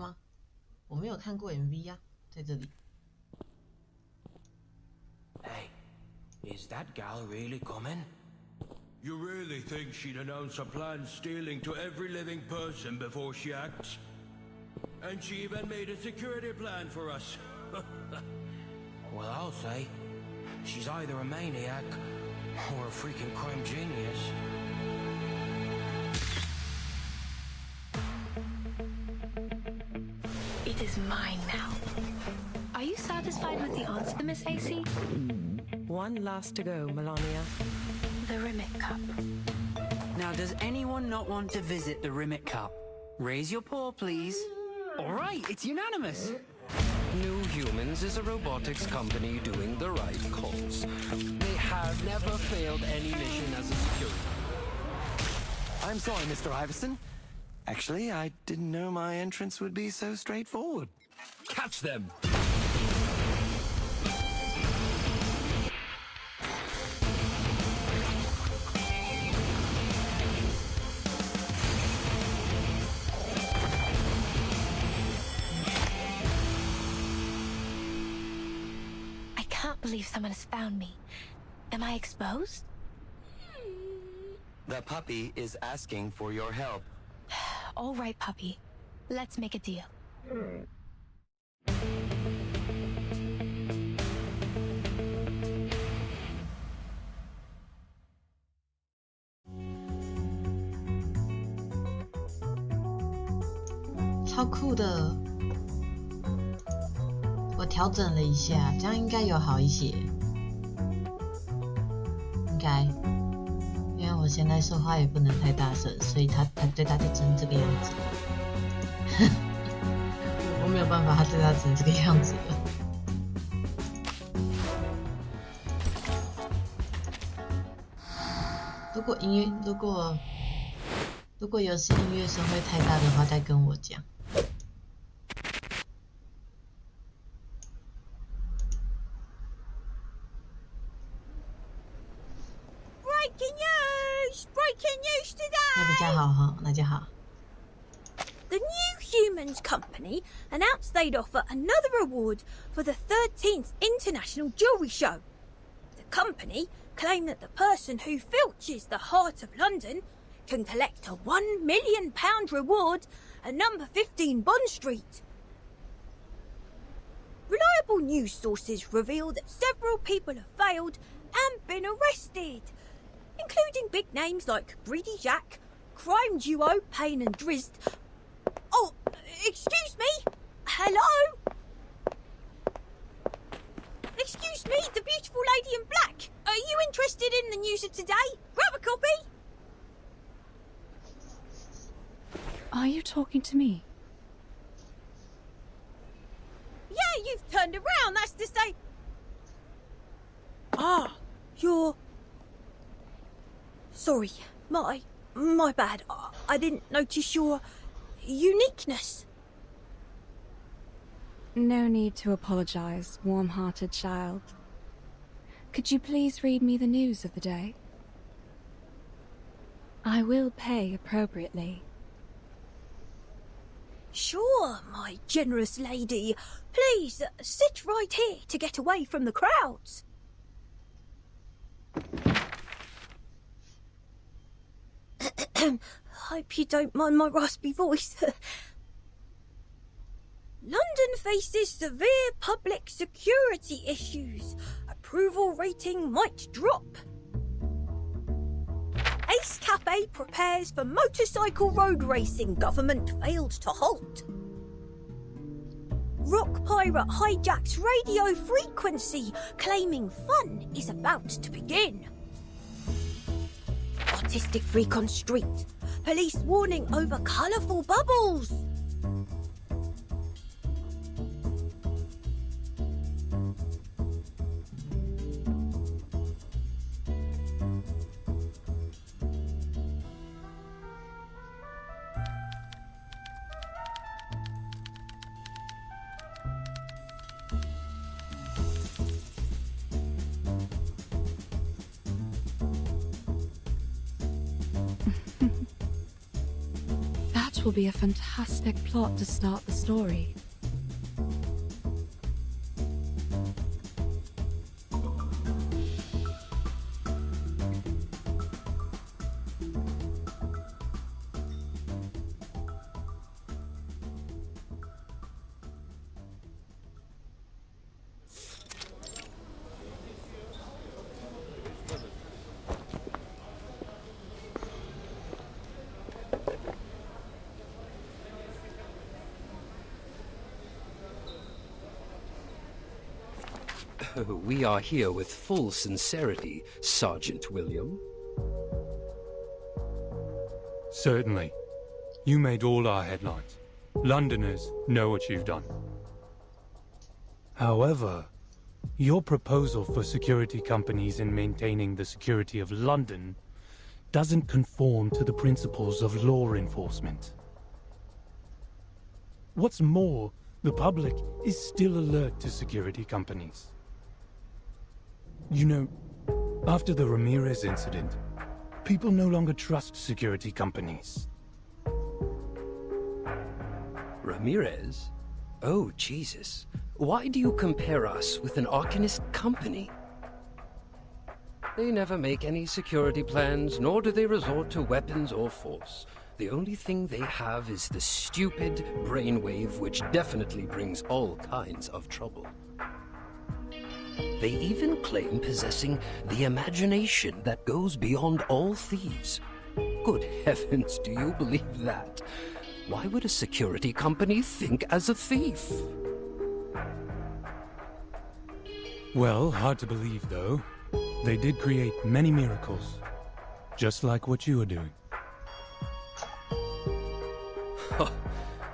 吗？我没有看过 MV 啊，在这里。Hey, is that gal really coming? You really think she'd announce a plan stealing to every living person before she acts? And she even made a security plan for us. Well, I'll say, she's either a maniac or a freaking crime genius. It is mine now. Are you satisfied with the answer, Miss AC? One last to go, Melania. The Rimmet Cup. Now, does anyone not want to visit the Rimmet Cup? Raise your paw, please. All right, it's unanimous. New Humans is a robotics company doing the right cause. They have never failed any mission as a security. I'm sorry, Mr. Iverson. Actually, I didn't know my entrance would be so straightforward. Catch them! I can't believe someone has found me. Am I exposed? The puppy is asking for your help. All right, puppy. Let's make a deal. 超酷的！我调整了一下，这样应该有好一些。应该，因为我现在说话也不能太大声，所以他对他就成这个样子。我没有办法，他对他成这个样子了。如果游戏音乐声会太大的话，再跟我讲。Breaking news today! 那比较好哈，那就好。 The New Humans Company announced they'd offer another award for the 13th International Jewellery Show. The company claimed that the person who filches the heart of London can collect a £1 million reward at number 15 Bond Street. Reliable news sources reveal that several people have failed and been arrested, including big names like Greedy Jack, crime duo Payne and Drizzt. Oh, excuse me? Hello? Excuse me, the beautiful lady in black. Are you interested in the news of today? Grab a copy. Are you talking to me? Yeah, you've turned around, that's to say... Ah, you're... Sorry, my bad. I didn't notice your uniqueness. No need to apologize, warm-hearted child. Could you please read me the news of the day? I will pay appropriately. Sure, my generous lady. Please, sit right here to get away from the crowds. Hope you don't mind my raspy voice. London faces severe public security issues. Approval rating might drop. Ace Cafe prepares for motorcycle road racing government failed to halt. Rock pirate hijacks radio frequency, claiming fun is about to begin. Artistic freak on street. Police warning over colourful bubbles. That will be a fantastic plot to start the story. We are here with full sincerity, Sergeant William. Certainly. You made all our headlines. Londoners know what you've done. However, your proposal for security companies in maintaining the security of London doesn't conform to the principles of law enforcement. What's more, the public is still alert to security companies. You know, after the Ramirez incident, people no longer trust security companies. Ramirez? Oh, Jesus. Why do you compare us with an Arcanist company? They never make any security plans, nor do they resort to weapons or force. The only thing they have is the stupid brainwave, which definitely brings all kinds of trouble. They even claim possessing the imagination that goes beyond all thieves. Good heavens, do you believe that? Why would a security company think as a thief? Well, hard to believe, though. They did create many miracles, just like what you are doing.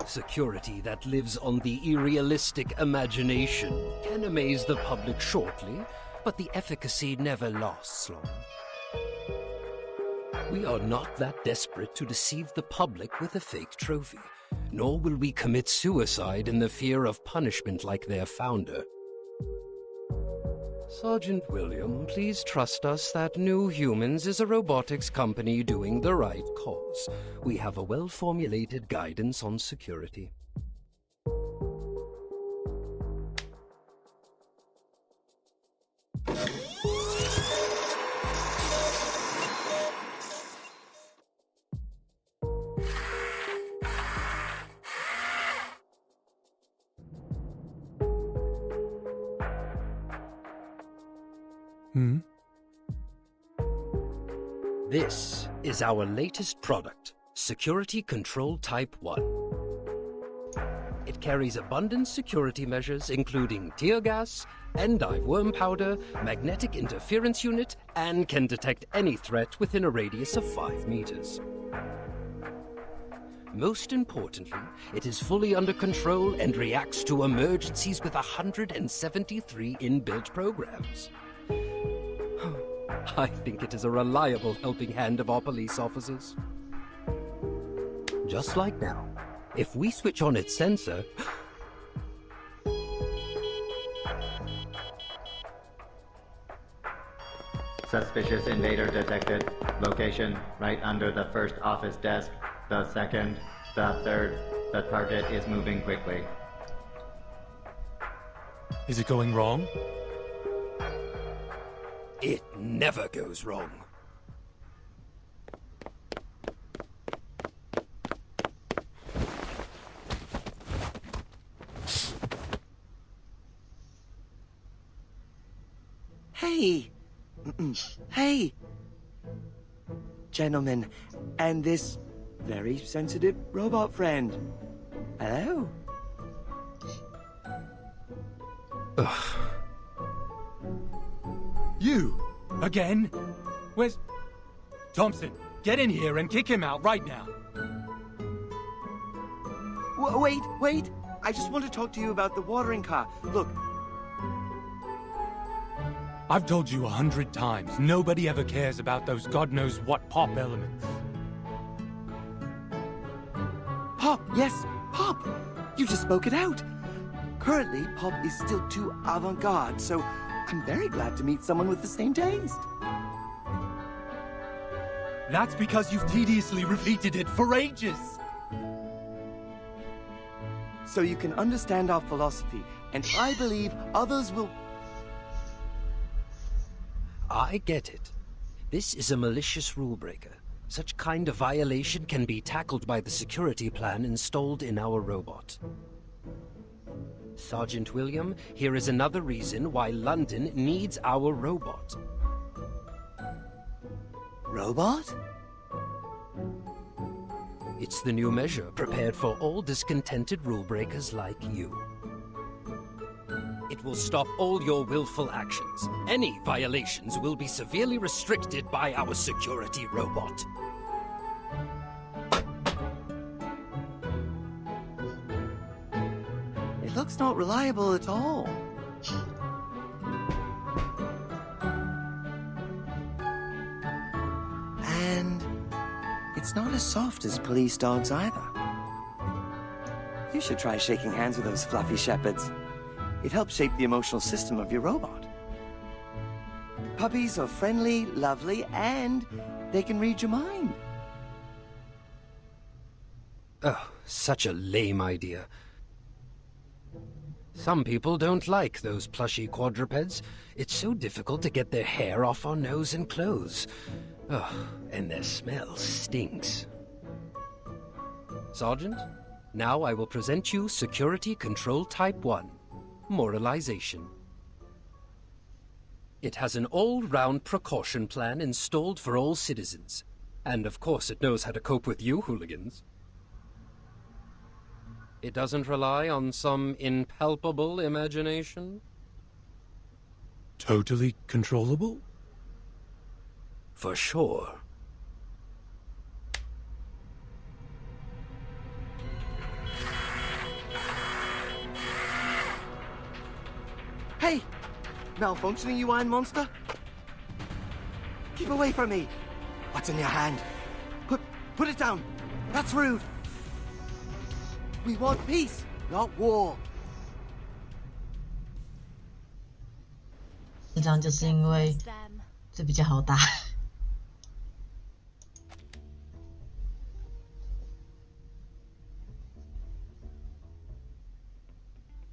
Security that lives on the irrealistic imagination can amaze the public shortly, but the efficacy never lasts long. We are not that desperate to deceive the public with a fake trophy, nor will we commit suicide in the fear of punishment like their founder. Sergeant William, please trust us that New Humans is a robotics company doing the right cause. We have a well-formulated guidance on security. This is our latest product, Security Control Type 1. It carries abundant security measures including tear gas, endive worm powder, magnetic interference unit, and can detect any threat within a radius of 5 meters. Most importantly, it is fully under control and reacts to emergencies with 173 inbuilt programs. I think it is a reliable helping hand of our police officers. Just like now, if we switch on its sensor... Suspicious invader detected. Location right under the first office desk. The second, the third. The target is moving quickly. Is it going wrong? It never goes wrong. Hey! Hey! Gentlemen, and this very sensitive robot friend. Hello? Ugh. You! Again? Where's... Thompson, get in here and kick him out right now. Wait! I just want to talk to you about the watering car. Look. I've told you 100 times, nobody ever cares about those God knows what pop elements. Pop, yes, pop! You just spoke it out. Currently, pop is still too avant-garde, so I'm very glad to meet someone with the same taste. That's because you've tediously repeated it for ages. so you can understand our philosophy, and I believe others will... I get it. This is a malicious rule breaker. Such kind of violation can be tackled by the security plan installed in our robot. Sergeant William, here is another reason why London needs our robot. Robot? It's the new measure prepared for all discontented rule breakers like you. It will stop all your willful actions. Any violations will be severely restricted by our security robot. It looks not reliable at all. And it's not as soft as police dogs either. You should try shaking hands with those fluffy shepherds. It helps shape the emotional system of your robot. Puppies are friendly, lovely, and they can read your mind. Oh, such a lame idea. Some people don't like those plushy quadrupeds. It's so difficult to get their hair off our nose and clothes. Oh, and their smell stinks. Sergeant, now I will present you Security Control Type 1. Moralization. It has an all-round precaution plan installed for all citizens. And of course it knows how to cope with you hooligans. It doesn't rely on some impalpable imagination. Totally controllable? For sure. Hey! Malfunctioning, you iron monster? Keep away from me! What's in your hand? Put it down! That's rude! We want peace, not war! 这张就是因为这比较好打。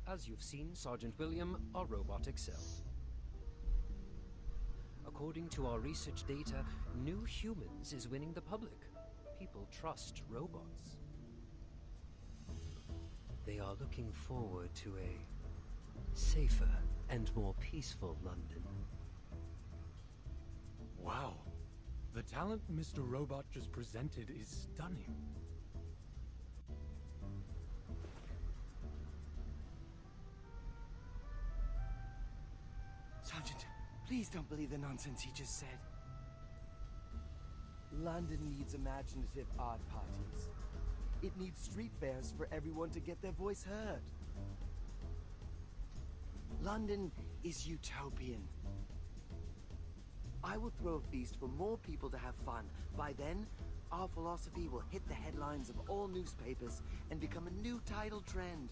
As you've seen, Sergeant William, our robot excelled. According to our research data, new humans is winning the public. People trust robots. They are looking forward to a safer and more peaceful London. Wow. The talent Mr. Robot just presented is stunning. Sergeant, please don't believe the nonsense he just said. London needs imaginative art parties. It needs street fairs for everyone to get their voice heard. London is utopian. I will throw a feast for more people to have fun. By then, our philosophy will hit the headlines of all newspapers and become a new tidal trend.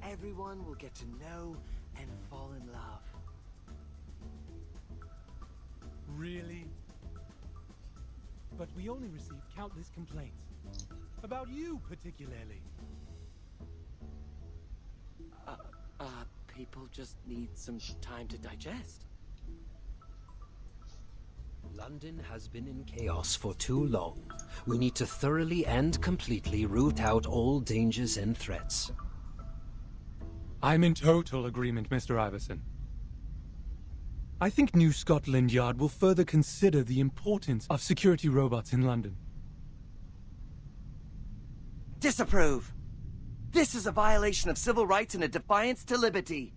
Everyone will get to know and fall in love. Really? But we only received countless complaints. About you, particularly. People just need some time to digest. London has been in chaos for too long. We need to thoroughly and completely root out all dangers and threats. I'm in total agreement, Mr. Iverson. I think New Scotland Yard will further consider the importance of security robots in London. Disapprove! This is a violation of civil rights and a defiance to liberty.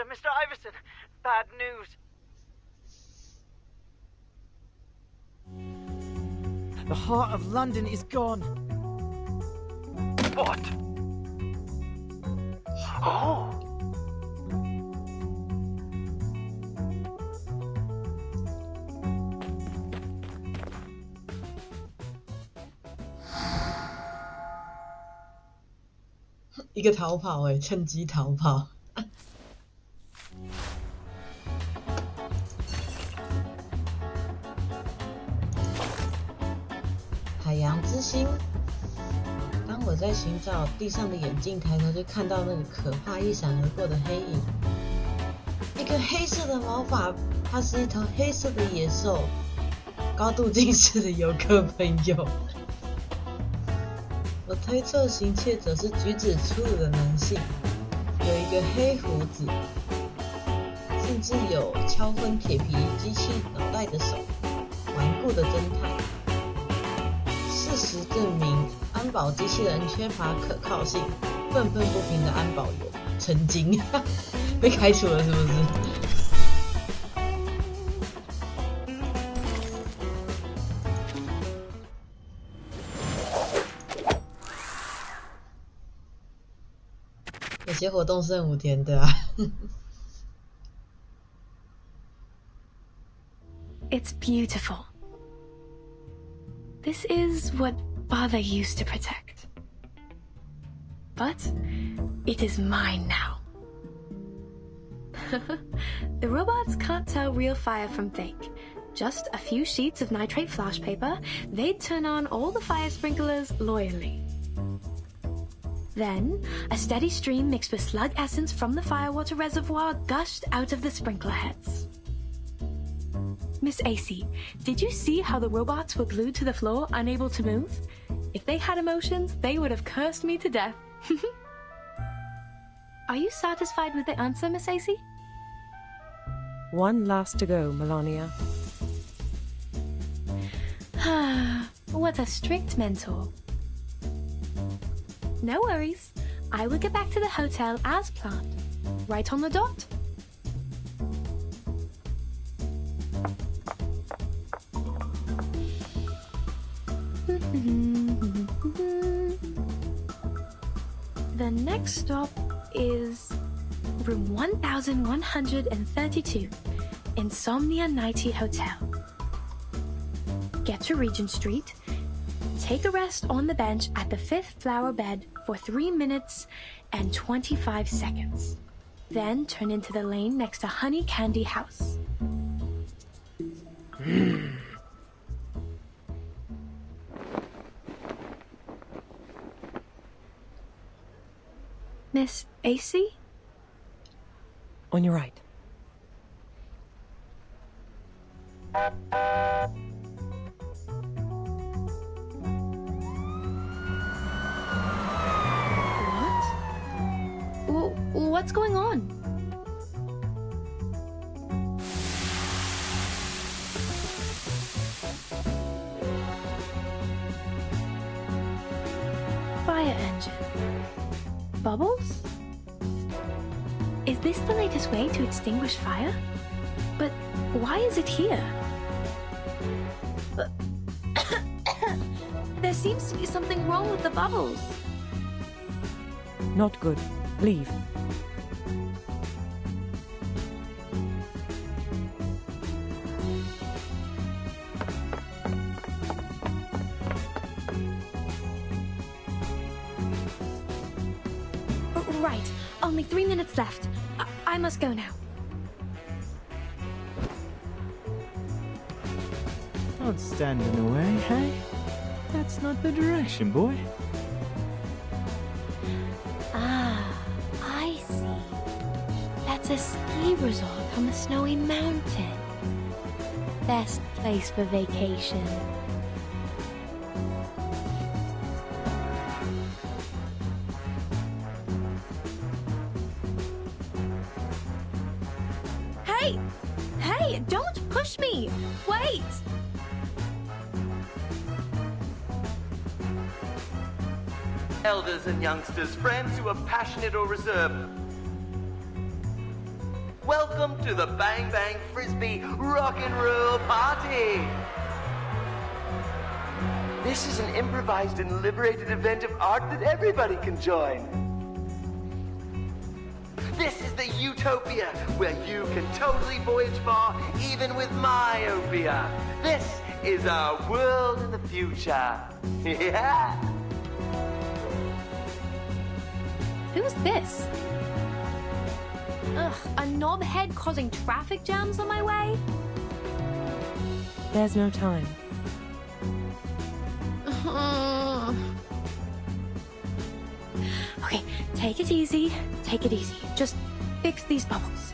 Mr. Iverson, bad news. The heart of London is gone. What? Oh!一个逃跑趁机逃跑。之心。当我在寻找地上的眼镜，抬头就看到那个可怕一闪而过的黑影，一个黑色的毛发，它是一头黑色的野兽，高度近视的游客朋友。我推测行窃者是举止粗鲁的男性，有一个黑胡子，甚至有敲昏铁皮机器脑袋的手，顽固的侦探。事实证明，安保机器人缺乏可靠性，愤愤不平的安保员曾经被开除了，是不是？有些活动剩5天的啊。It's beautiful. This is what Father used to protect. But it is mine now. The robots can't tell real fire from fake. Just a few sheets of nitrate flash paper, they'd turn on all the fire sprinklers loyally. Then, a steady stream mixed with slug essence from the firewater reservoir gushed out of the sprinkler heads. Miss AC, did you see how the robots were glued to the floor, unable to move? If they had emotions, they would have cursed me to death. Are you satisfied with the answer, Miss AC? One last to go, Melania. What a strict mentor. No worries. I will get back to the hotel as planned. Right on the dot. The next stop is room 1132, Insomnia Nighty Hotel. Get to Regent Street. Take a rest on the bench at the 5th flower bed for 3 minutes and 25 seconds. Then turn into the lane next to Honey Candy House. Miss AC? On your right. What's going on? Fire engine. Bubbles? Is this the latest way to extinguish fire? But why is it here? There seems to be something wrong with the bubbles. Not good. Leave. Right. Only 3 minutes left. I must go now. Don't stand in the way, hey? That's not the direction, boy. I see. That's a ski resort on the snowy mountain. Best place for vacation. Hey! Hey, don't push me! Wait! Elders and youngsters, friends who are passionate or reserved. Welcome to the Bang Bang Frisbee Rock and Roll Party! This is an improvised and liberated event of art that everybody can join. This is the utopia where you can totally voyage far even with myopia. This is our world in the future. Yeah! Who's this? Ugh, a knobhead causing traffic jams on my way? There's no time. Ugh, Okay, take it easy. Take it easy. Just fix these bubbles.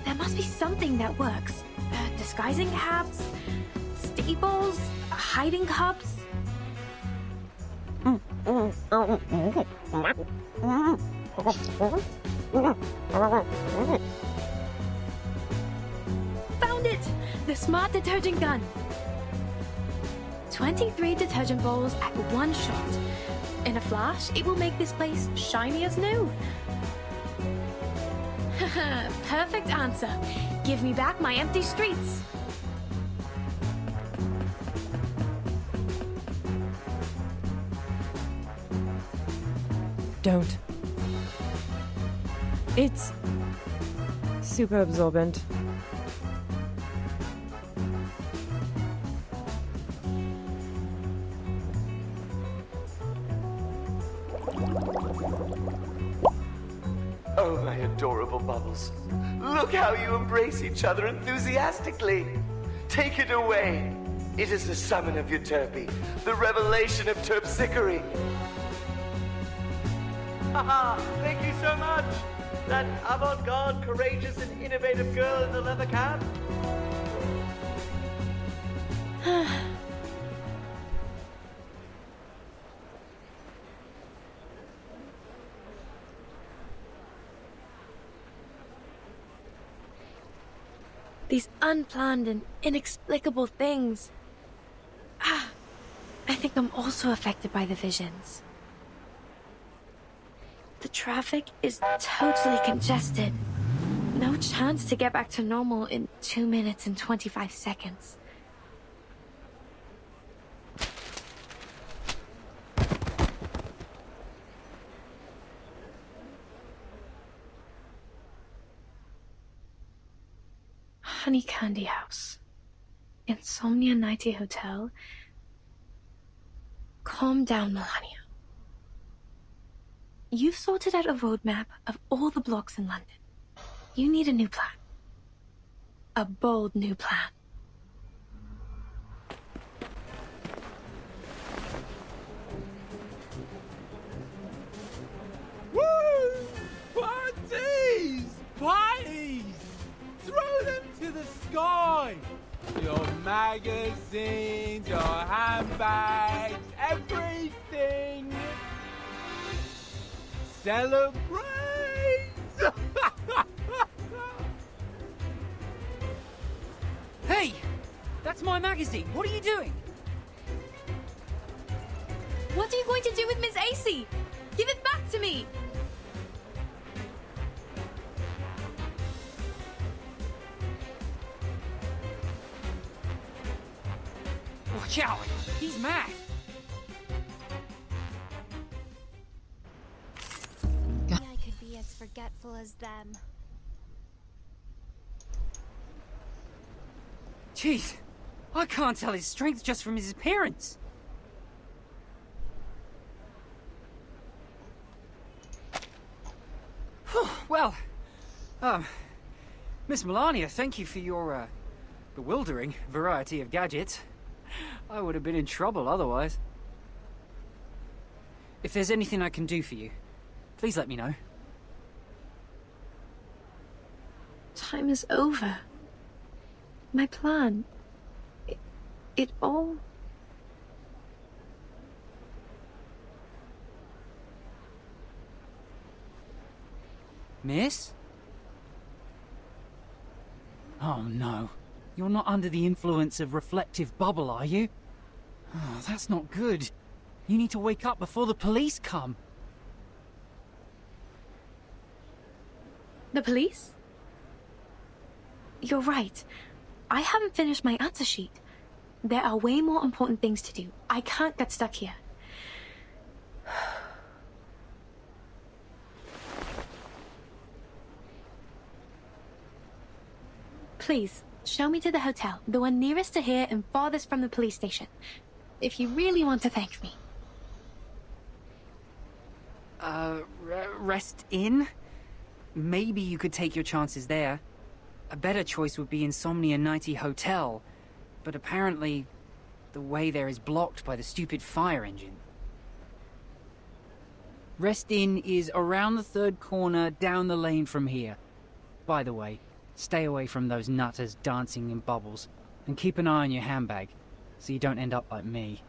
There must be something that works. Disguising caps, staples, hiding cups. Found it! The smart detergent gun. 23 detergent bowls at one shot. In a flash, it will make this place shiny as new. Perfect answer. Give me back my empty streets. Don't. It's super absorbent. Oh, my adorable bubbles. Look how you embrace each other enthusiastically. Take it away. It is the summon of Euterpe, the revelation of terpsichore. Haha, thank you so much. That avant-garde, courageous, and innovative girl in the leather cap. These unplanned and inexplicable things. I think I'm also affected by the visions. The traffic is totally congested. No chance to get back to normal in 2 minutes and 25 seconds. Honey Candy House. Insomnia 90 Hotel. Calm down, Melania. You've sorted out a roadmap of all the blocks in London. You need a new plan. A bold new plan. Woo! Parties! Parties! Throw them to the sky! Your magazines, your handbags, everything! Celebrate! Hey! That's my magazine. What are you doing? What are you going to do with Miss AC? Give it back to me! Watch out! He's mad! I could be as forgetful as them. Jeez, I can't tell his strength just from his appearance. Well, Miss Melania, thank you for your, bewildering variety of gadgets. I would have been in trouble otherwise. If there's anything I can do for you, please let me know. Time is over. My plan. It all... Miss? Oh no. You're not under the influence of reflective bubble, are you? Oh, that's not good. You need to wake up before the police come. The police? You're right. I haven't finished my answer sheet. There are way more important things to do. I can't get stuck here. Please, show me to the hotel, the one nearest to here and farthest from the police station. If you really want to thank me. Rest Inn? Maybe you could take your chances there. A better choice would be Insomnia 90 Hotel. But apparently, The way there is blocked by the stupid fire engine. Rest Inn is around the third corner down the lane from here. By the way, stay away from those nutters dancing in bubbles, and keep an eye on your handbag, so you don't end up like me.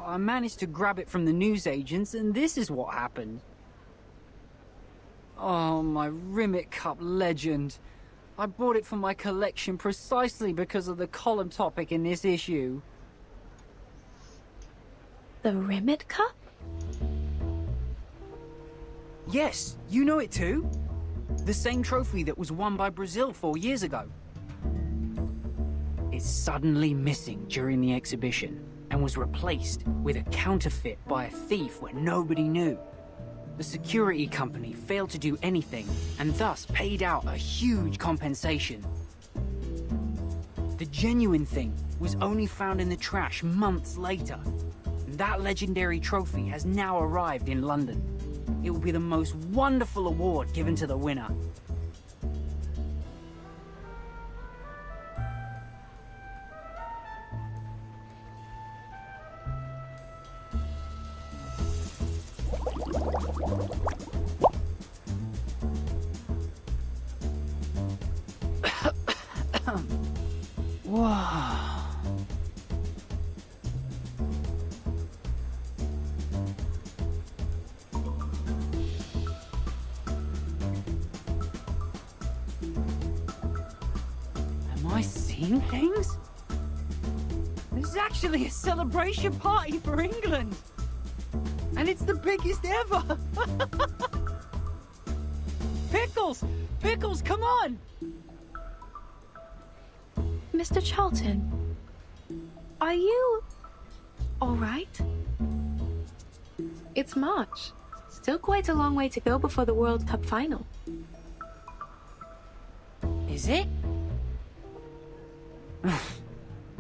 I managed to grab it from the newsagents, and this is what happened. Oh, my Rimmet Cup legend. I bought it for my collection precisely because of the column topic in this issue. The Rimmet Cup? Yes, you know it too. The same trophy that was won by Brazil 4 years ago. It's suddenly missing during the exhibition and was replaced with a counterfeit by a thief where nobody knew. The security company failed to do anything and thus paid out a huge compensation. The genuine thing was only found in the trash months later. That legendary trophy has now arrived in London. It will be the most wonderful award given to the winner. Wow. Am I seeing things? This is actually a celebration party for England. And it's the biggest ever. Pickles! Pickles, come on! Mr. Charlton, are you all right? It's March. Still quite a long way to go before the World Cup final. Is it?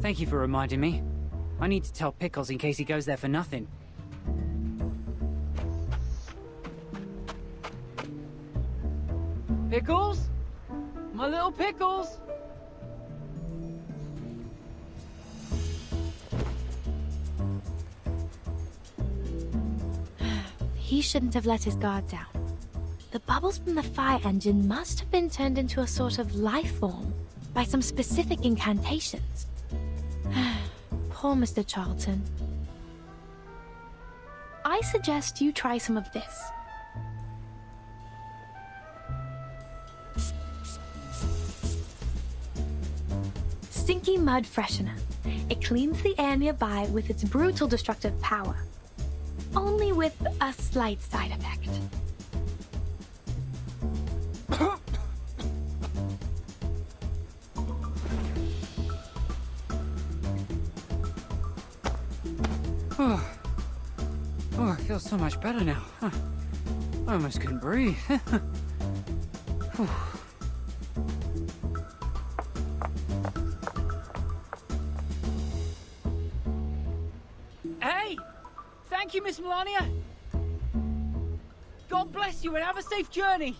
Thank you for reminding me. I need to tell Pickles in case he goes there for nothing. Pickles? My little Pickles? He shouldn't have let his guard down. The bubbles from the fire engine must have been turned into a sort of life form by some specific incantations. Poor Mr. Charlton. I suggest you try some of this. Stinky Mud Freshener. It cleans the air nearby with its brutal destructive power. Only with a slight side effect. Oh, I feel so much better now. I almost couldn't breathe. Hey! Thank you, Miss Melania. God bless you and have a safe journey.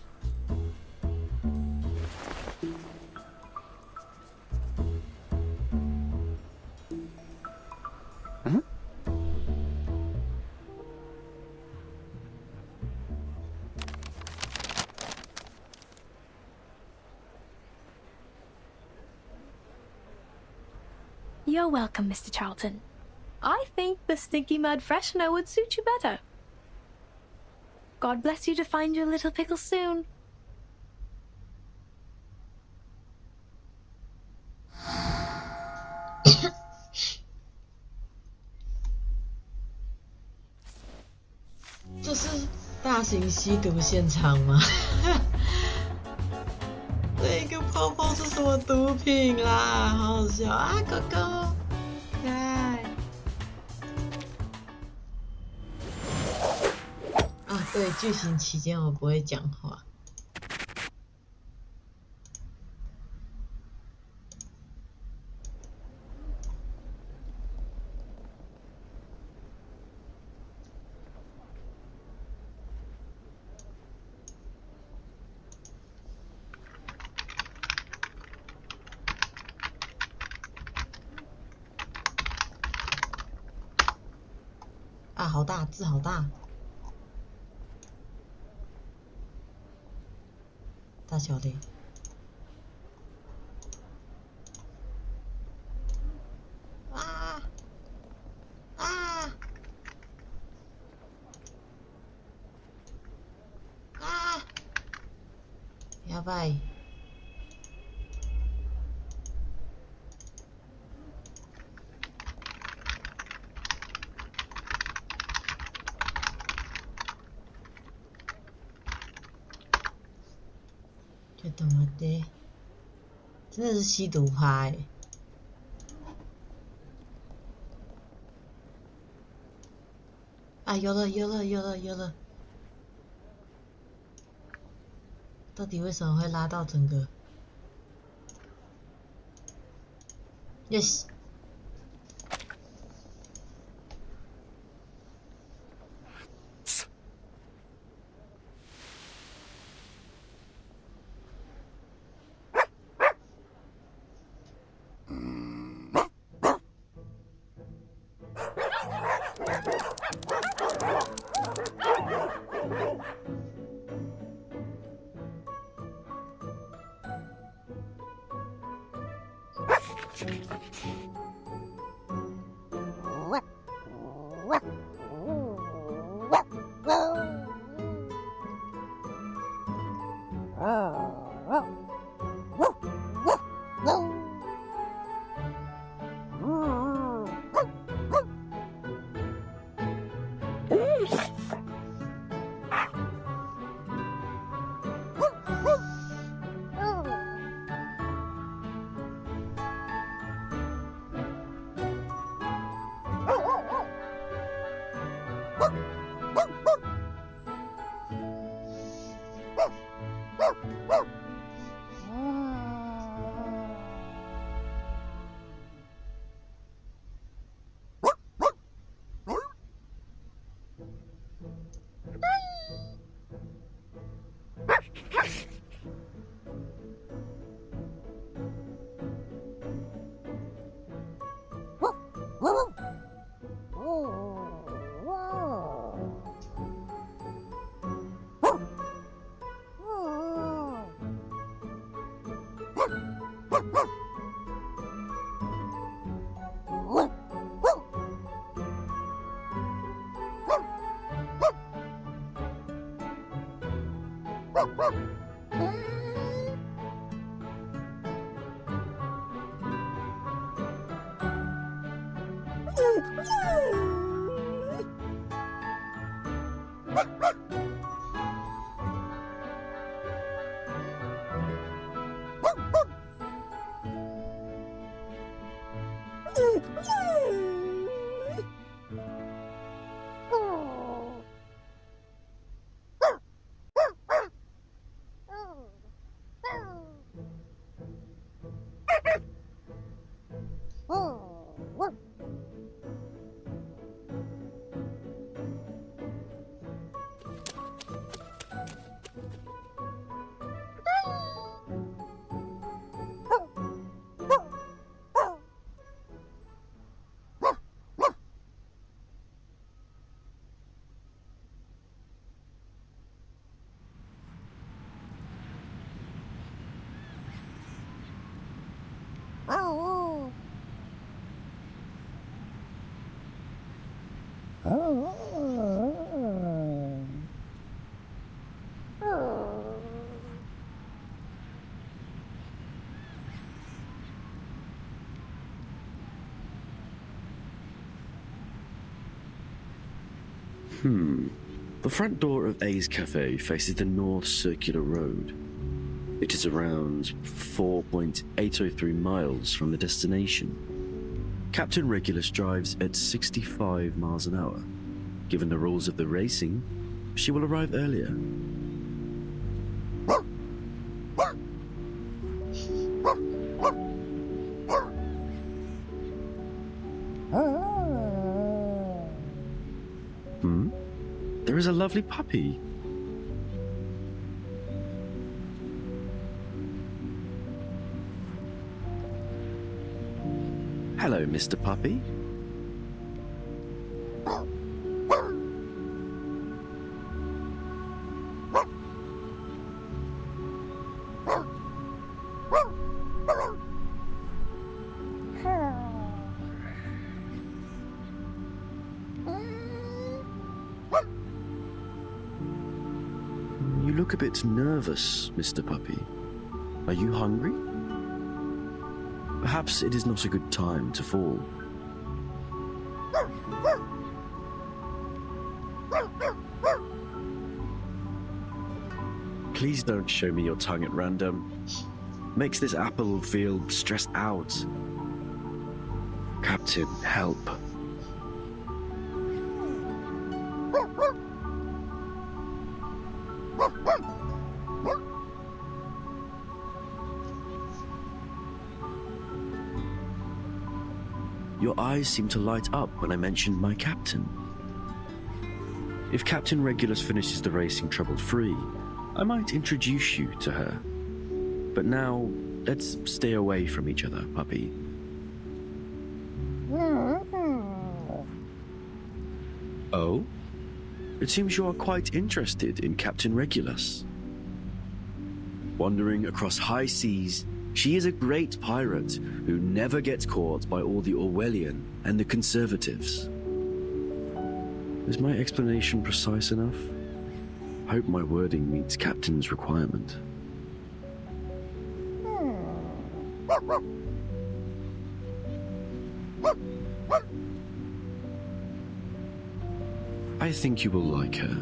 Huh? You're welcome, Mr. Charlton. I think the Stinky Mud Freshener would suit you better. God bless you to find your little pickle soon.这是大型吸毒现场吗？这个泡泡是什么毒品啦？好好笑啊，哥哥！来。啊，对，剧情期间我不会讲话。啊，好大，字好大，大小的。啊啊啊！やばい。ちょっと待って，真的是吸毒趴欸。啊，有了！到底为什么会拉到整个 ？Yes。The front door of A's Cafe faces the North Circular Road. It is around 4.803 miles from the destination. Captain Regulus drives at 65 miles an hour. Given the rules of the racing, she will arrive earlier. There is a lovely puppy. Hello, Mr. Puppy. look a bit nervous, Mr. Puppy. Are you hungry? Perhaps it is not a good time to fall. Please don't show me your tongue at random. Makes this apple feel stressed out. Captain, help. Your eyes seem to light up when I mentioned my captain. If Captain Regulus finishes the racing trouble-free, I might introduce you to her. But now, let's stay away from each other, puppy. Oh? It seems you are quite interested in Captain Regulus. Wandering across high seas, she is a great pirate who never gets caught by all the Orwellian and the conservatives. Is my explanation precise enough? Hope my wording meets Captain's requirement. I think you will like her.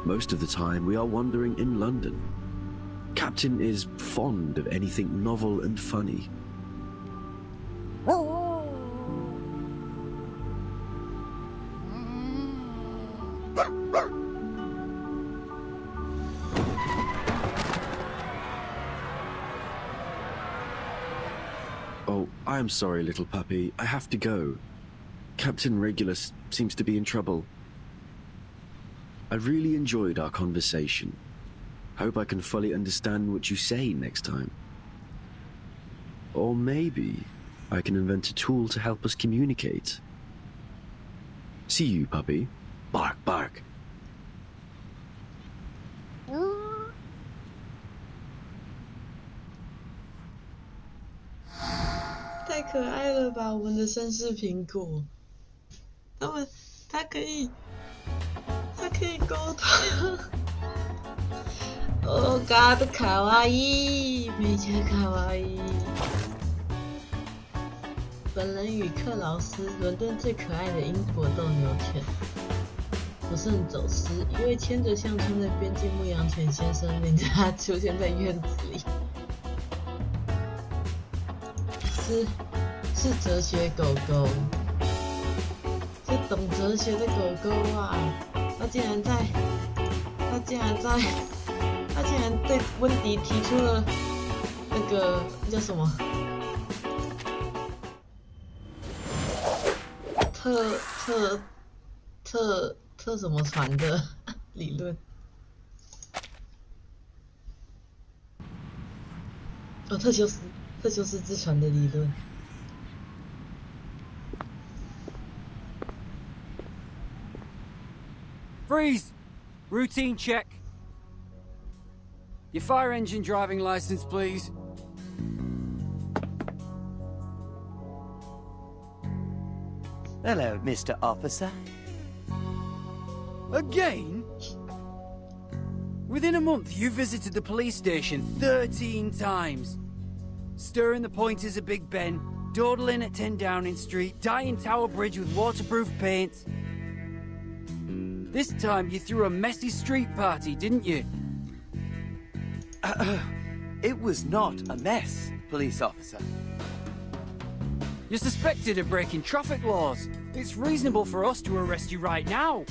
Most of the time we are wandering in London. Captain is fond of anything novel and funny. Oh, I am sorry, little puppy. I have to go. Captain Regulus seems to be in trouble. I really enjoyed our conversation. Hope I can fully understand what you say next time. Or maybe I can invent a tool to help us communicate. See you, puppy. Bark, bark. 太可爱了吧，我们的绅士苹果。它可以沟通。Oh God， 卡哇伊，美加卡哇伊。本人与克劳斯，伦敦最可爱的英国斗牛犬。不慎走失，一位牵着项圈的边境牧羊犬先生领着它出现在院子里。是哲学狗狗，是懂哲学的狗狗啊！他竟然对温迪提出了那个叫什么特什么船的理论？哦，特修斯之船的理论。Freeze! Routine check. Your fire engine driving license, please. Hello, Mr. Officer. Again? Within a month, you visited the police station 13 times. Stirring the pointers at Big Ben, dawdling at 10 Downing Street, dyeing Tower Bridge with waterproof paint. This time you threw a messy street party, didn't you? It was not a mess, police officer. You're suspected of breaking traffic laws. It's reasonable for us to arrest you right now.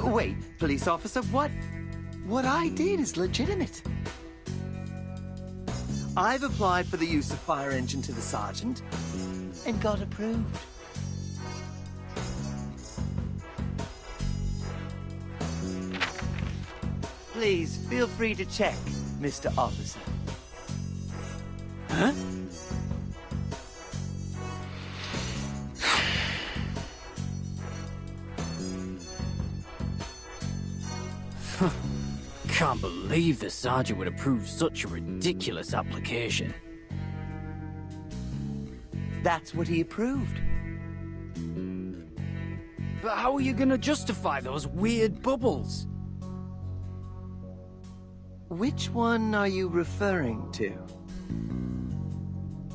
Wait, police officer, what I did is legitimate. I've applied for the use of fire engine to the sergeant and got approved. Please, feel free to check, Mr. Officer. Huh? can't believe the sergeant would approve such a ridiculous application. That's what he approved. But how are you gonna justify those weird bubbles? Which one are you referring to?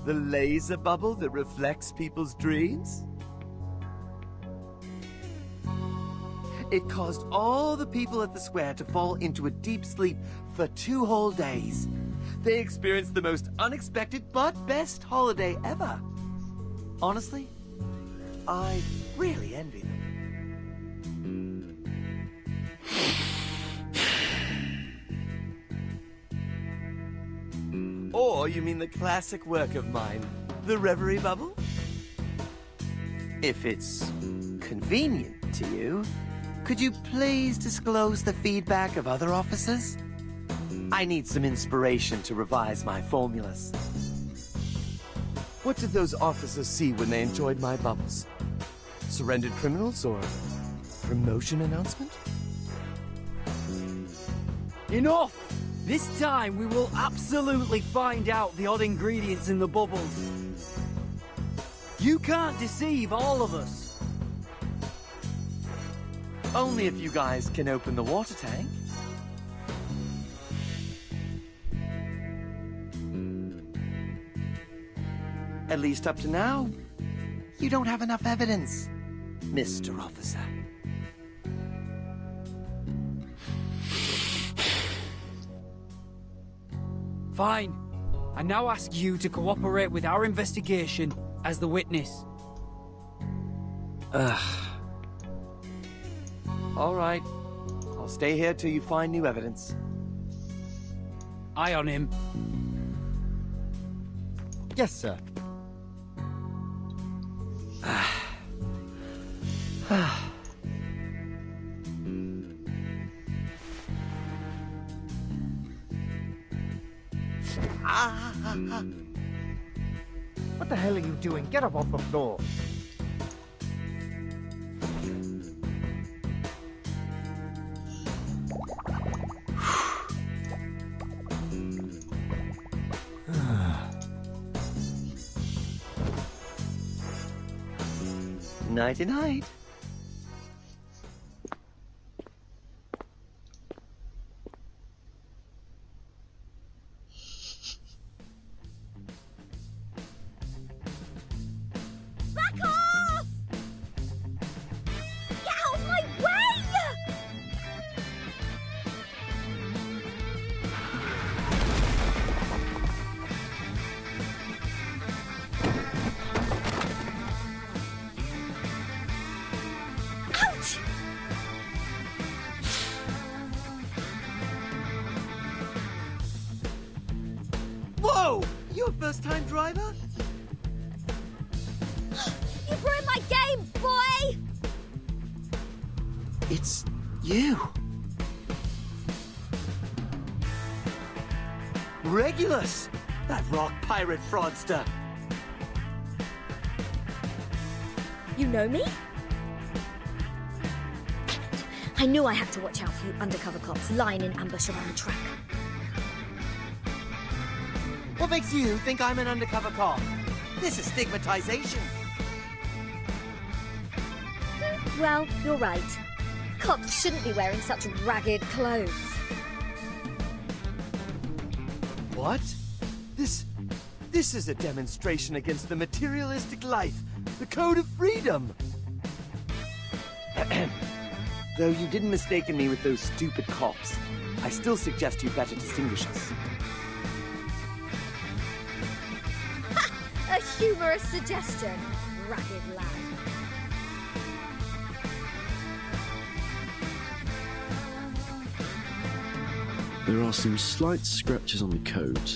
The laser bubble that reflects people's dreams? It caused all the people at the square to fall into a deep sleep for 2 whole days. They experienced the most unexpected but best holiday ever. Honestly, I really envy them. Or you mean the classic work of mine, the Reverie Bubble? If it's convenient to you, could you please disclose the feedback of other officers? I need some inspiration to revise my formulas. What did those officers see when they enjoyed my bubbles? Surrendered criminals or promotion announcement? Enough! This time we will absolutely find out the odd ingredients in the bubbles. You can't deceive all of us. Only if you guys can open the water tank. At least up to now, you don't have enough evidence, Mr. Officer. Fine. I now ask you to cooperate with our investigation as the witness. All right. I'll stay here till you find new evidence. Eye on him. Yes, sir. What the hell are you doing? Get up off the floor. Nighty-night. Back off! Get out of my way! Ouch! Whoa! You a first-time driver? You ruined my game, boy! It's you. Regulus! That rock pirate fraudster! You know me? I knew I had to watch out for you undercover cops lying in ambush around the track. What makes you think I'm an undercover cop? This is stigmatization. Well, you're right. Cops shouldn't be wearing such ragged clothes. What? This is a demonstration against the materialistic life, the code of freedom. Though you didn't mistake me with those stupid cops, I still suggest you better distinguish us. A humorous suggestion, ragged lad. There are some slight scratches on the code.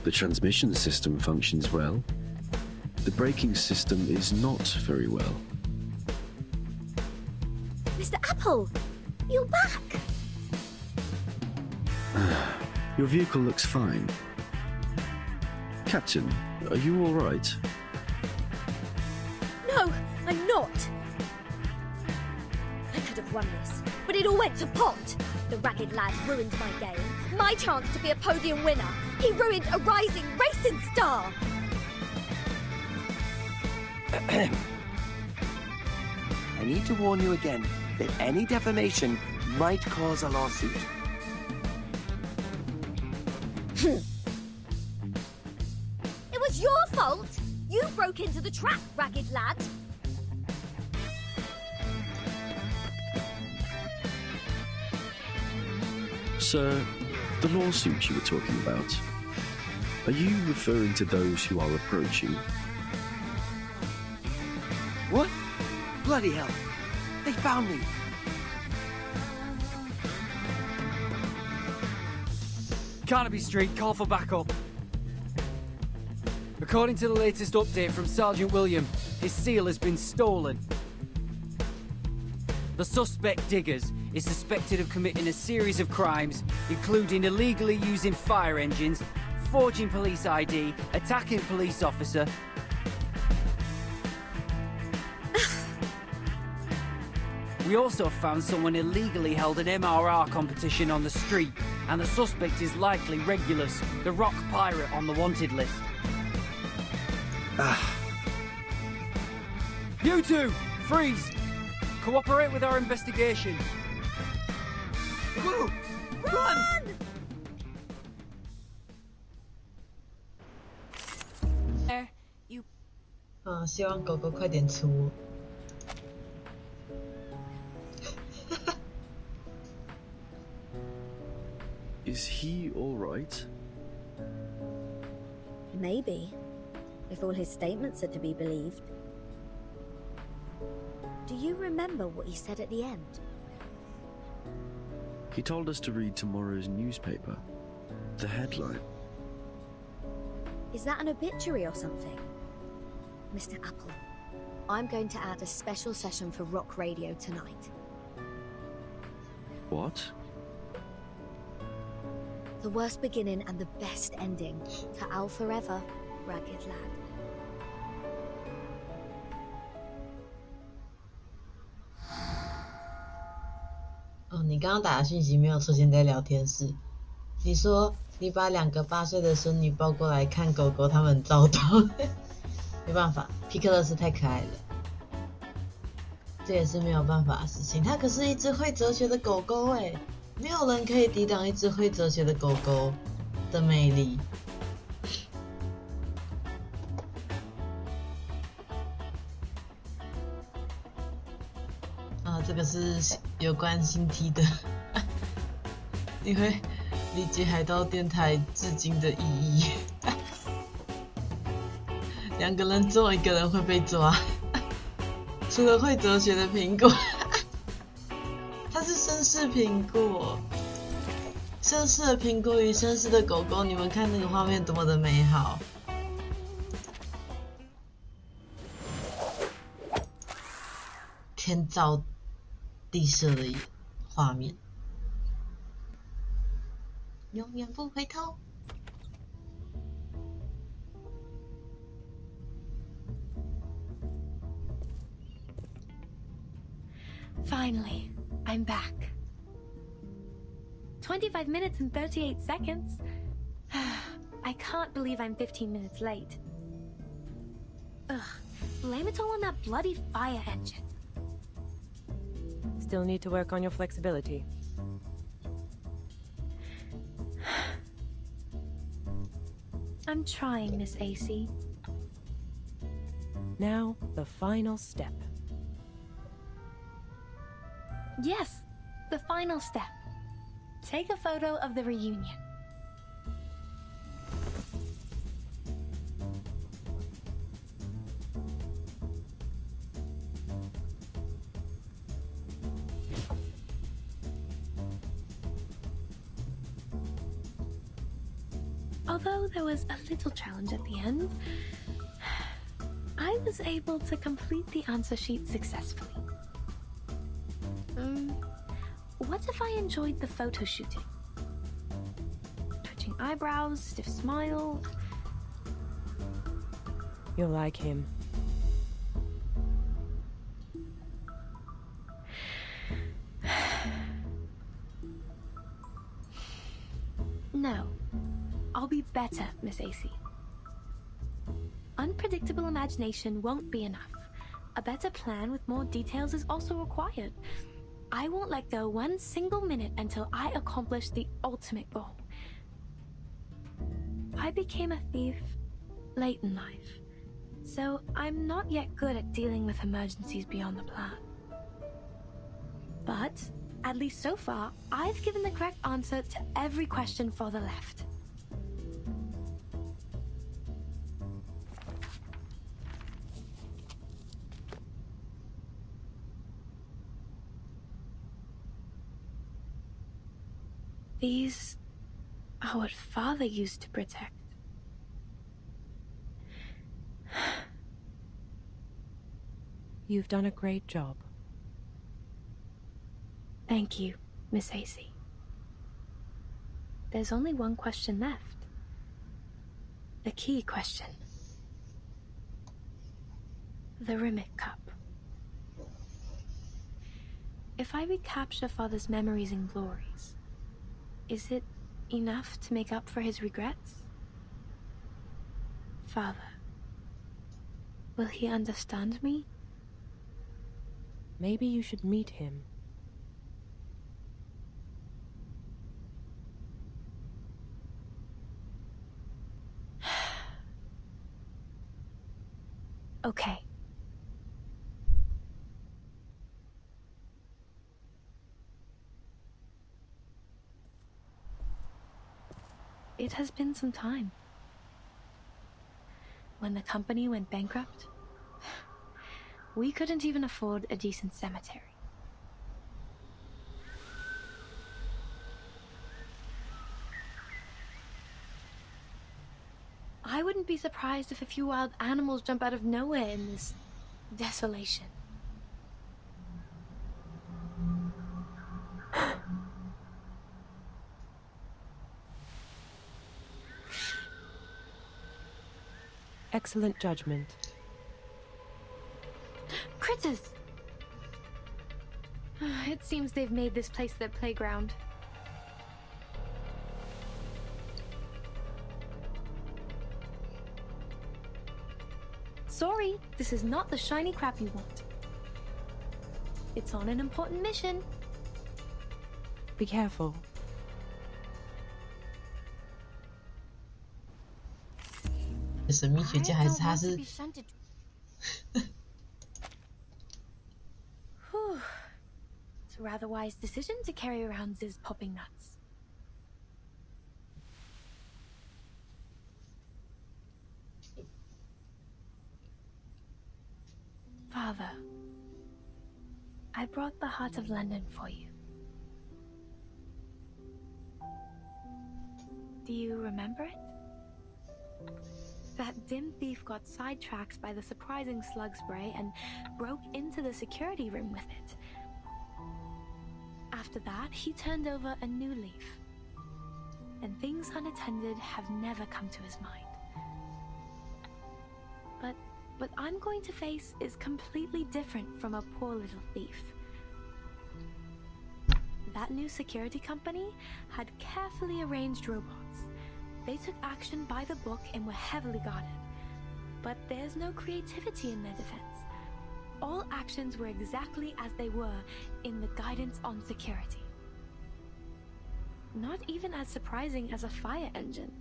The transmission system functions well. The braking system is not very well. Mr. Apple, you're back. Your vehicle looks fine. Captain, are you all right? No, I'm not. I could have have won this, but it all went to pot. The ragged lad ruined my game, my chance to be a podium winner. He ruined a rising racing star. I need to warn you again that any defamation might cause a lawsuit. It was your fault. You broke into the track, ragged lad. Sir, the lawsuit you were talking about, are you referring to those who are approaching? What? Bloody hell. They found me. Carnaby Street, call for backup. According to the latest update from Sergeant William, his seal has been stolen. The suspect, Diggers, is suspected of committing a series of crimes, including illegally using fire engines, forging police ID, attacking a police officer. We also found someone illegally held an MRR competition on the street, and the suspect is likely Regulus, the rock pirate on the wanted list. You two, freeze! Cooperate with our investigation. Whoa! Run! You... 希望狗狗快点出。Is he alright? Maybe, if all his statements are to be believed. Do you remember what he said at the end? He told us to read tomorrow's newspaper. The headline. Is that an obituary or something? Mr. Apple, I'm going to add a special session for rock radio tonight. What? The worst beginning and the best ending to Al Forever, Ragged Lad.哦，你刚刚打的讯息没有出现在聊天室。你说你把2个8岁的孙女抱过来看狗狗，他们很躁动。没办法，皮克勒斯太可爱了，这也是没有办法的事情。它可是一只会哲学的狗狗哎。没有人可以抵挡一只会哲学的狗狗的魅力。啊，这个是有关新梯的，你会理解海盗电台至今的意义。2个人中1个人会被抓，除了会哲学的苹果。它是绅士苹果，绅士的苹果与绅士的狗狗，你们看那个画面多么的美好！天造地设的画面，永远不回头。Finally. I'm back. 25 minutes and 38 seconds. I can't believe I'm 15 minutes late. Ugh, blame it all on that bloody fire engine. Still need to work on your flexibility. I'm trying, Miss AC. Now, the final step. Yes, the final step. Take a photo of the reunion. Although there was a little challenge at the end, I was able to complete the answer sheet successfully. What if I enjoyed the photo shooting? Twitching eyebrows, stiff smile. You'll like him. no. I'll be better, Miss AC. Unpredictable imagination won't be enough. A better plan with more details is also required. I won't let go one single minute until I accomplish the ultimate goal. I became a thief late in life, so I'm not yet good at dealing with emergencies beyond the plan. But, at least so far, I've given the correct answer to every question further left. These are what Father used to protect. You've done a great job. Thank you, Miss AC. There's only one question left. The key question. The Rimmick Cup. If I recapture Father's memories and glories, is it enough to make up for his regrets? Father, will he understand me? Maybe you should meet him. Okay. It has been some time. When the company went bankrupt, we couldn't even afford a decent cemetery. I wouldn't be surprised if a few wild animals jump out of nowhere in this desolation. Excellent judgment. Critters! It seems they've made this place their playground. Sorry, this is not the shiny crap you want. It's on an important mission. Be careful.神秘学家还是他是 It's a rather wise decision to carry around Ziz popping nuts. Father, I brought the Heart of London for you. Do you remember it? That dim thief got sidetracked by the surprising slug spray and broke into the security room with it. After that, he turned over a new leaf. And things unattended have never come to his mind. But what I'm going to face is completely different from a poor little thief. That new security company had carefully arranged robots. They took action by the book and were heavily guarded. But there's no creativity in their defense. All actions were exactly as they were in the guidance on security. Not even as surprising as a fire engine.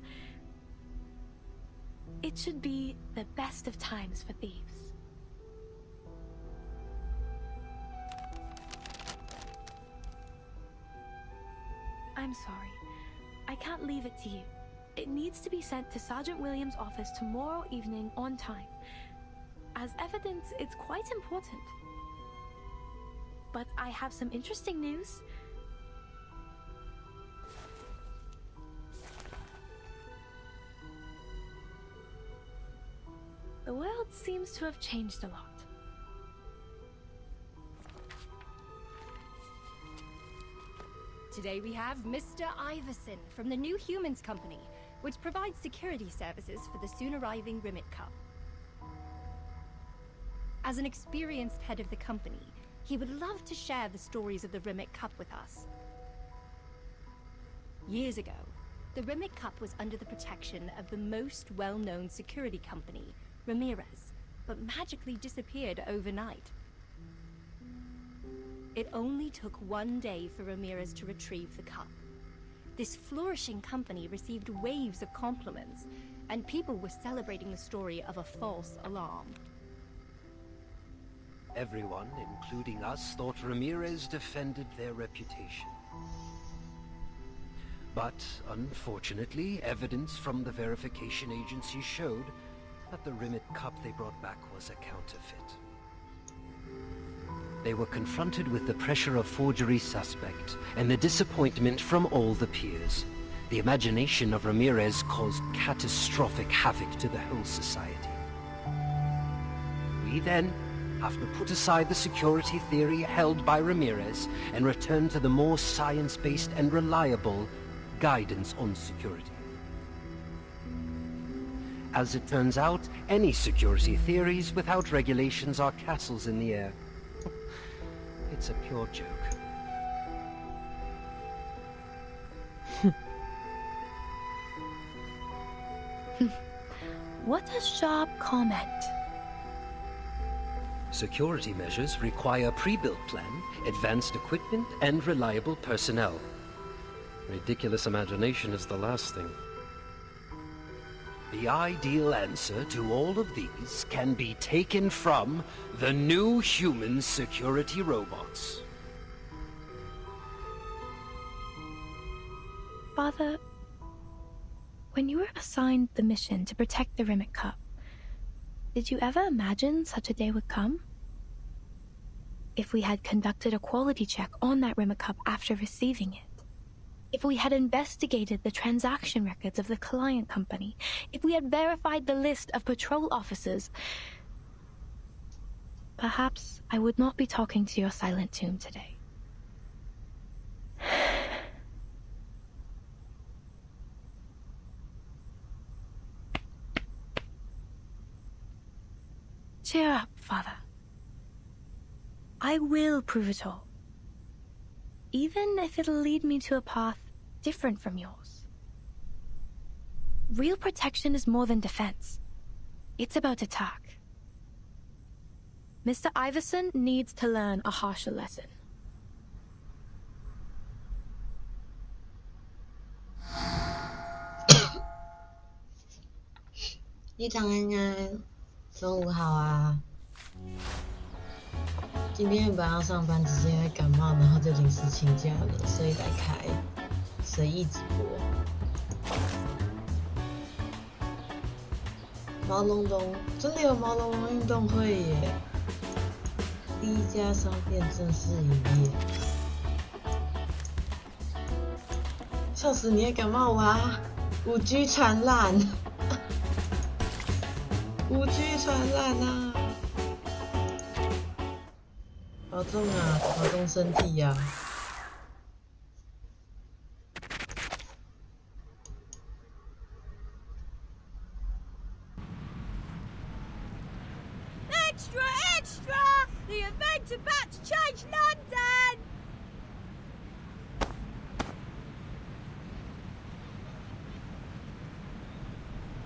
It should be the best of times for thieves. I'm sorry. I can't leave it to you. It needs to be sent to Sergeant Williams' office tomorrow evening on time. As evidence, it's quite important. But I have some interesting news. The world seems to have changed a lot. Today we have Mr. Iverson from the New Humans Company, which provides security services for the soon-arriving Rimmick Cup. As an experienced head of the company, he would love to share the stories of the Rimmick Cup with us. Years ago, The Rimmick Cup was under the protection of the most well-known security company, Ramirez, but magically disappeared overnight. It only took one day for Ramirez to retrieve the cup. This flourishing company received waves of compliments, and people were celebrating the story of a false alarm. Everyone, including us, thought Ramirez defended their reputation. But, unfortunately, evidence from the verification agency showed that the Rimmick Cup they brought back was a counterfeit. They were confronted with the pressure of forgery suspect and the disappointment from all the peers. The imagination of Ramirez caused catastrophic havoc to the whole society. We then have to put aside the security theory held by Ramirez and return to the more science-based and reliable guidance on security. As it turns out, any security theories without regulations are castles in the air. It's a pure joke. What a sharp comment. Security measures require pre-built plan, advanced equipment, and reliable personnel. Ridiculous imagination is the last thing. The ideal answer to all of these can be taken from the new human security robots. Father, when you were assigned the mission to protect the Rimmick Cup, did you ever imagine such a day would come? If we had conducted a quality check on that Rimmick Cup after receiving it, if we had investigated the transaction records of the client company, if we had verified the list of patrol officers, perhaps I would not be talking to your silent tomb today. Cheer up, Father. I will prove it all. Even if it'll lead me to a path different from yours. Real protection is more than defense. It's about attack. Mr. Iverson needs to learn a harsher lesson.一堂安安，中午好啊！今天本来要上班，只是因为感冒，然后就临时请假了，所以来开随意直播。毛茸茸，真的有毛茸茸运动会耶！第一家商店正式营业。笑死你也感冒啊！5G 传染，5G 传染啊！保重啊，保重身体呀、Extra, extra! The event's about to change London!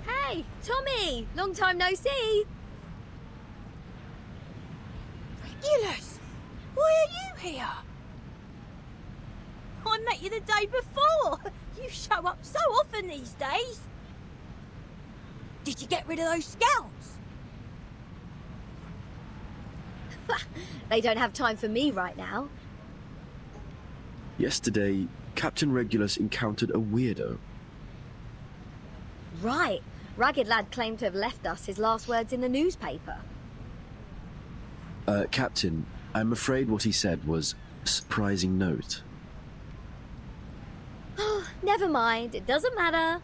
Hey, Tommy! Long time no see! Regulus! Why are you here? I met you the day before! You show up so often these days! Did you get rid of those scouts? They don't have time for me right now. Yesterday, Captain Regulus encountered a weirdo. Right. Ragged Lad claimed to have left us his last words in the newspaper. Captain, I'm afraid what he said was a surprising note. Oh, never mind. It doesn't matter.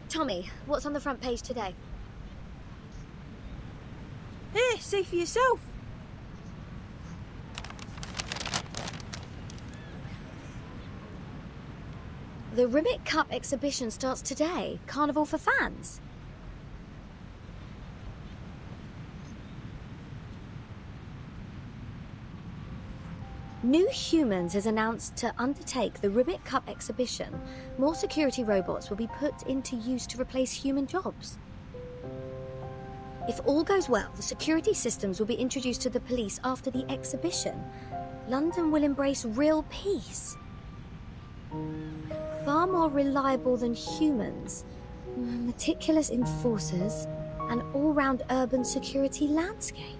Tommy, what's on the front page today? Here, see for yourself. The Rimmick Cup exhibition starts today. Carnival for fans. New Humans has announced to undertake the Ribbit Cup exhibition. More security robots will be put into use to replace human jobs. If all goes well, the security systems will be introduced to the police after the exhibition. London will embrace real peace. Far more reliable than humans. Meticulous enforcers. An all-round urban security landscape.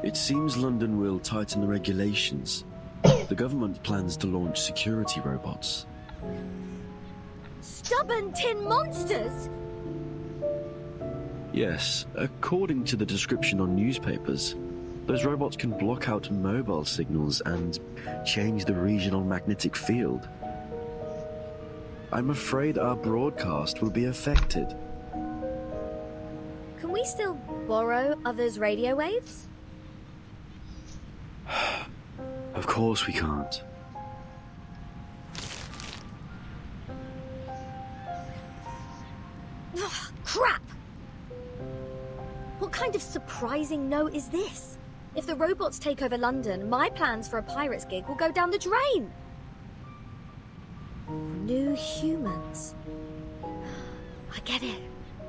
It seems London will tighten the regulations. The government plans to launch security robots. Stubborn tin monsters? Yes, according to the description on newspapers, those robots can block out mobile signals and change the regional magnetic field. I'm afraid our broadcast will be affected. Can we still borrow others' radio waves? Of course we can't. Ugh, crap! What kind of surprising no is this? If the robots take over London, my plans for a Pirates gig will go down the drain. New Humans. I get it.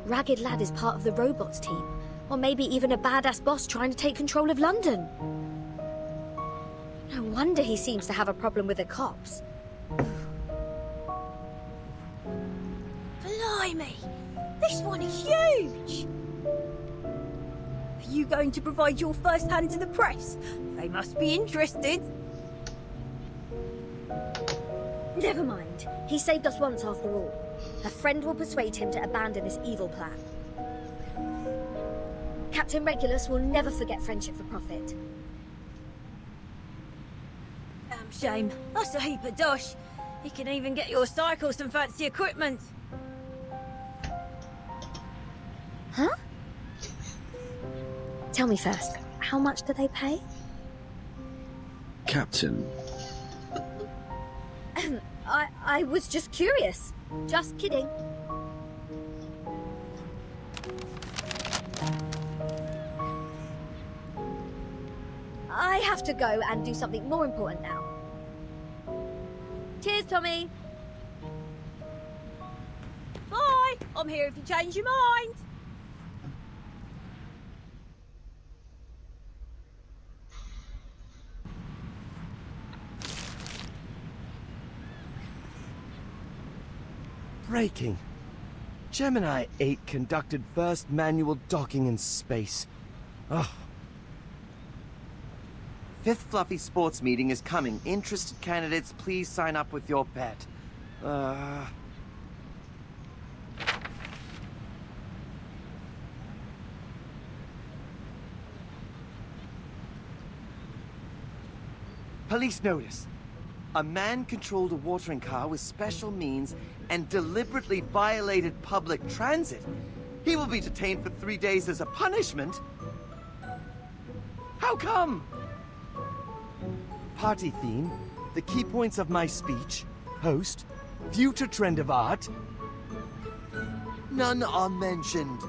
Ragged Lad is part of the robots team. Or maybe even a badass boss trying to take control of London. No wonder he seems to have a problem with the cops. Blimey! This one is huge! Are you going to provide your first hand to the press? They must be interested. Never mind. He saved us once after all. A friend will persuade him to abandon this evil plan. Captain Regulus will never forget friendship for profit. Damn shame. That's a heap of dosh. You can even get your cycle some fancy equipment. Huh? Tell me first, how much do they pay? Captain. I was just curious. Just kidding. I have to go and do something more important now. Cheers, Tommy. Bye! I'm here if you change your mind. Breaking. Gemini 8 conducted first manual docking in space. Ugh. Fifth Fluffy Sports meeting is coming. Interested candidates, please sign up with your pet. Police notice. A man controlled a watering car with special means and deliberately violated public transit. He will be detained for 3 days as a punishment. How come? Party theme, the key points of my speech, host, future trend of art. None are mentioned.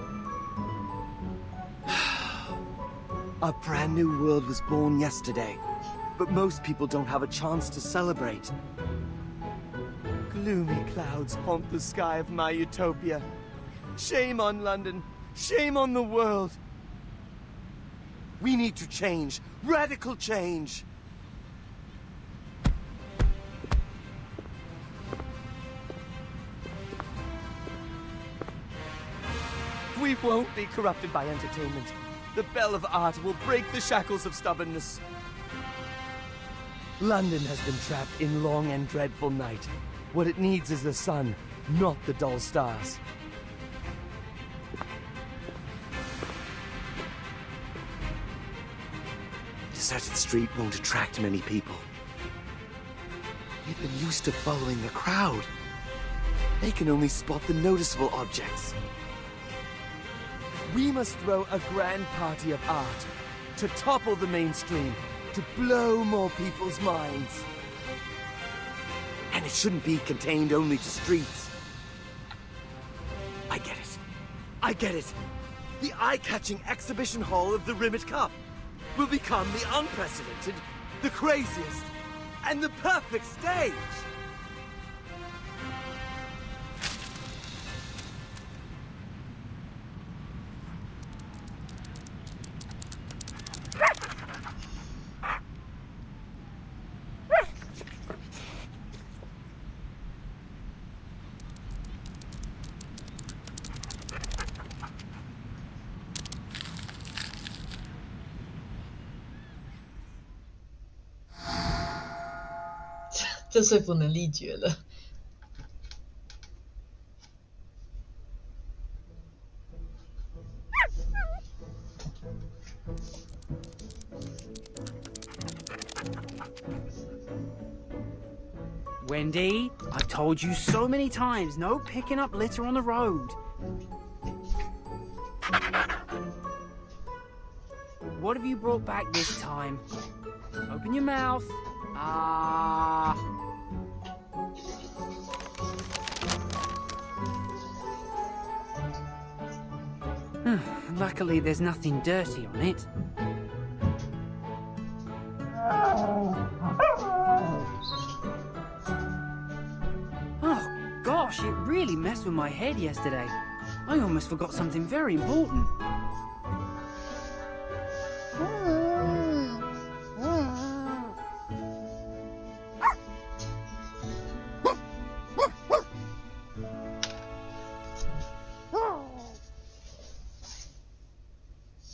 A brand new world was born yesterday. But most people don't have a chance to celebrate. Gloomy clouds haunt the sky of my utopia. Shame on London. Shame on the world. We need to change. Radical change. We won't be corrupted by entertainment. The bell of art will break the shackles of stubbornness. London has been trapped in long and dreadful night. What it needs is the sun, not the dull stars. Deserted street won't attract many people. They've been used to following the crowd. They can only spot the noticeable objects. We must throw a grand party of art to topple the mainstream, to blow more people's minds. And it shouldn't be contained only to streets. I get it. I get it. The eye-catching exhibition hall of the Ribbit Cup will become the unprecedented the craziest, and the perfect stage!这说服能力绝了。Wendy, I've told you so many times, no picking up litter on the road. What have you brought back this time? Open your mouth. Ah. Luckily, there's nothing dirty on it. Oh, gosh, it really messed with my head yesterday. I almost forgot something very important.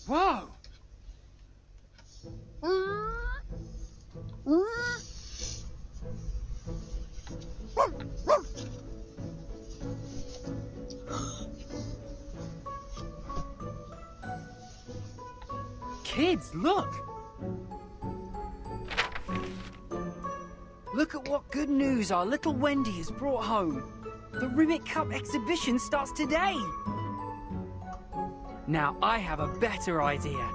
Whoa! Kids, look! Look at what good news our little Wendy has brought home. The Ribbit Cup exhibition starts today. Now I have a better idea.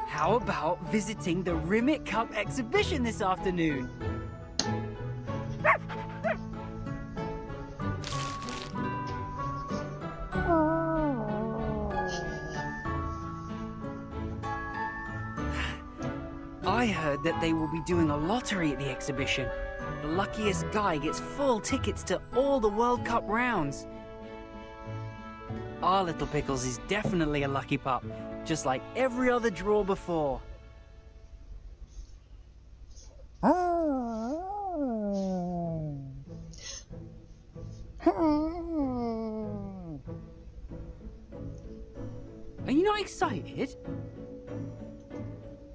How about visiting the Rimmit Cup exhibition this afternoon? I heard that they will be doing a lottery at the exhibition. The luckiest guy gets full tickets to all the World Cup rounds. Our little Pickles is definitely a lucky pup, just like every other draw before. Are you not excited?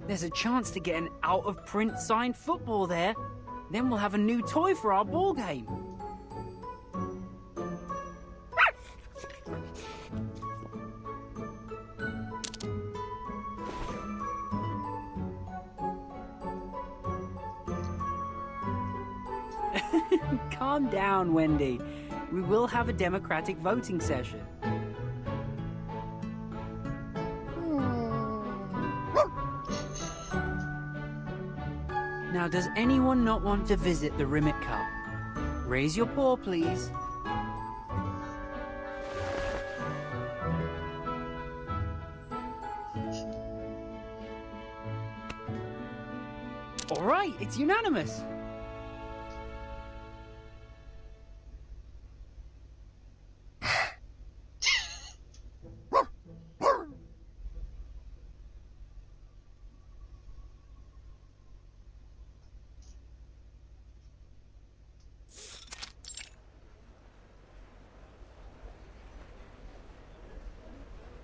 There's a chance to get an out-of-print signed football there. Then we'll have a new toy for our ball game. Calm down, Wendy. We will have a democratic voting session. Now, does anyone not want to visit the Rimmit Cup? Raise your paw, please. All right, it's unanimous.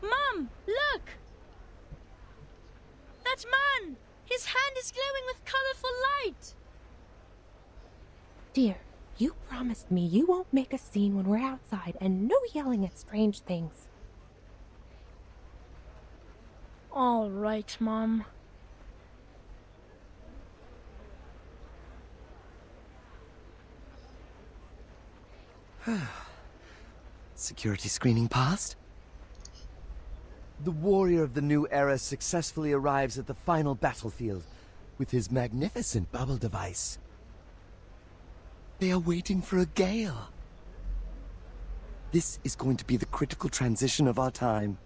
Mum, look! That man! His hand is glowing with colorful light! Dear, you promised me you won't make a scene when we're outside and no yelling at strange things. All right, Mum. Security screening passed? The warrior of the new era successfully arrives at the final battlefield with his magnificent bubble device. They are waiting for a gale. This is going to be the critical transition of our time.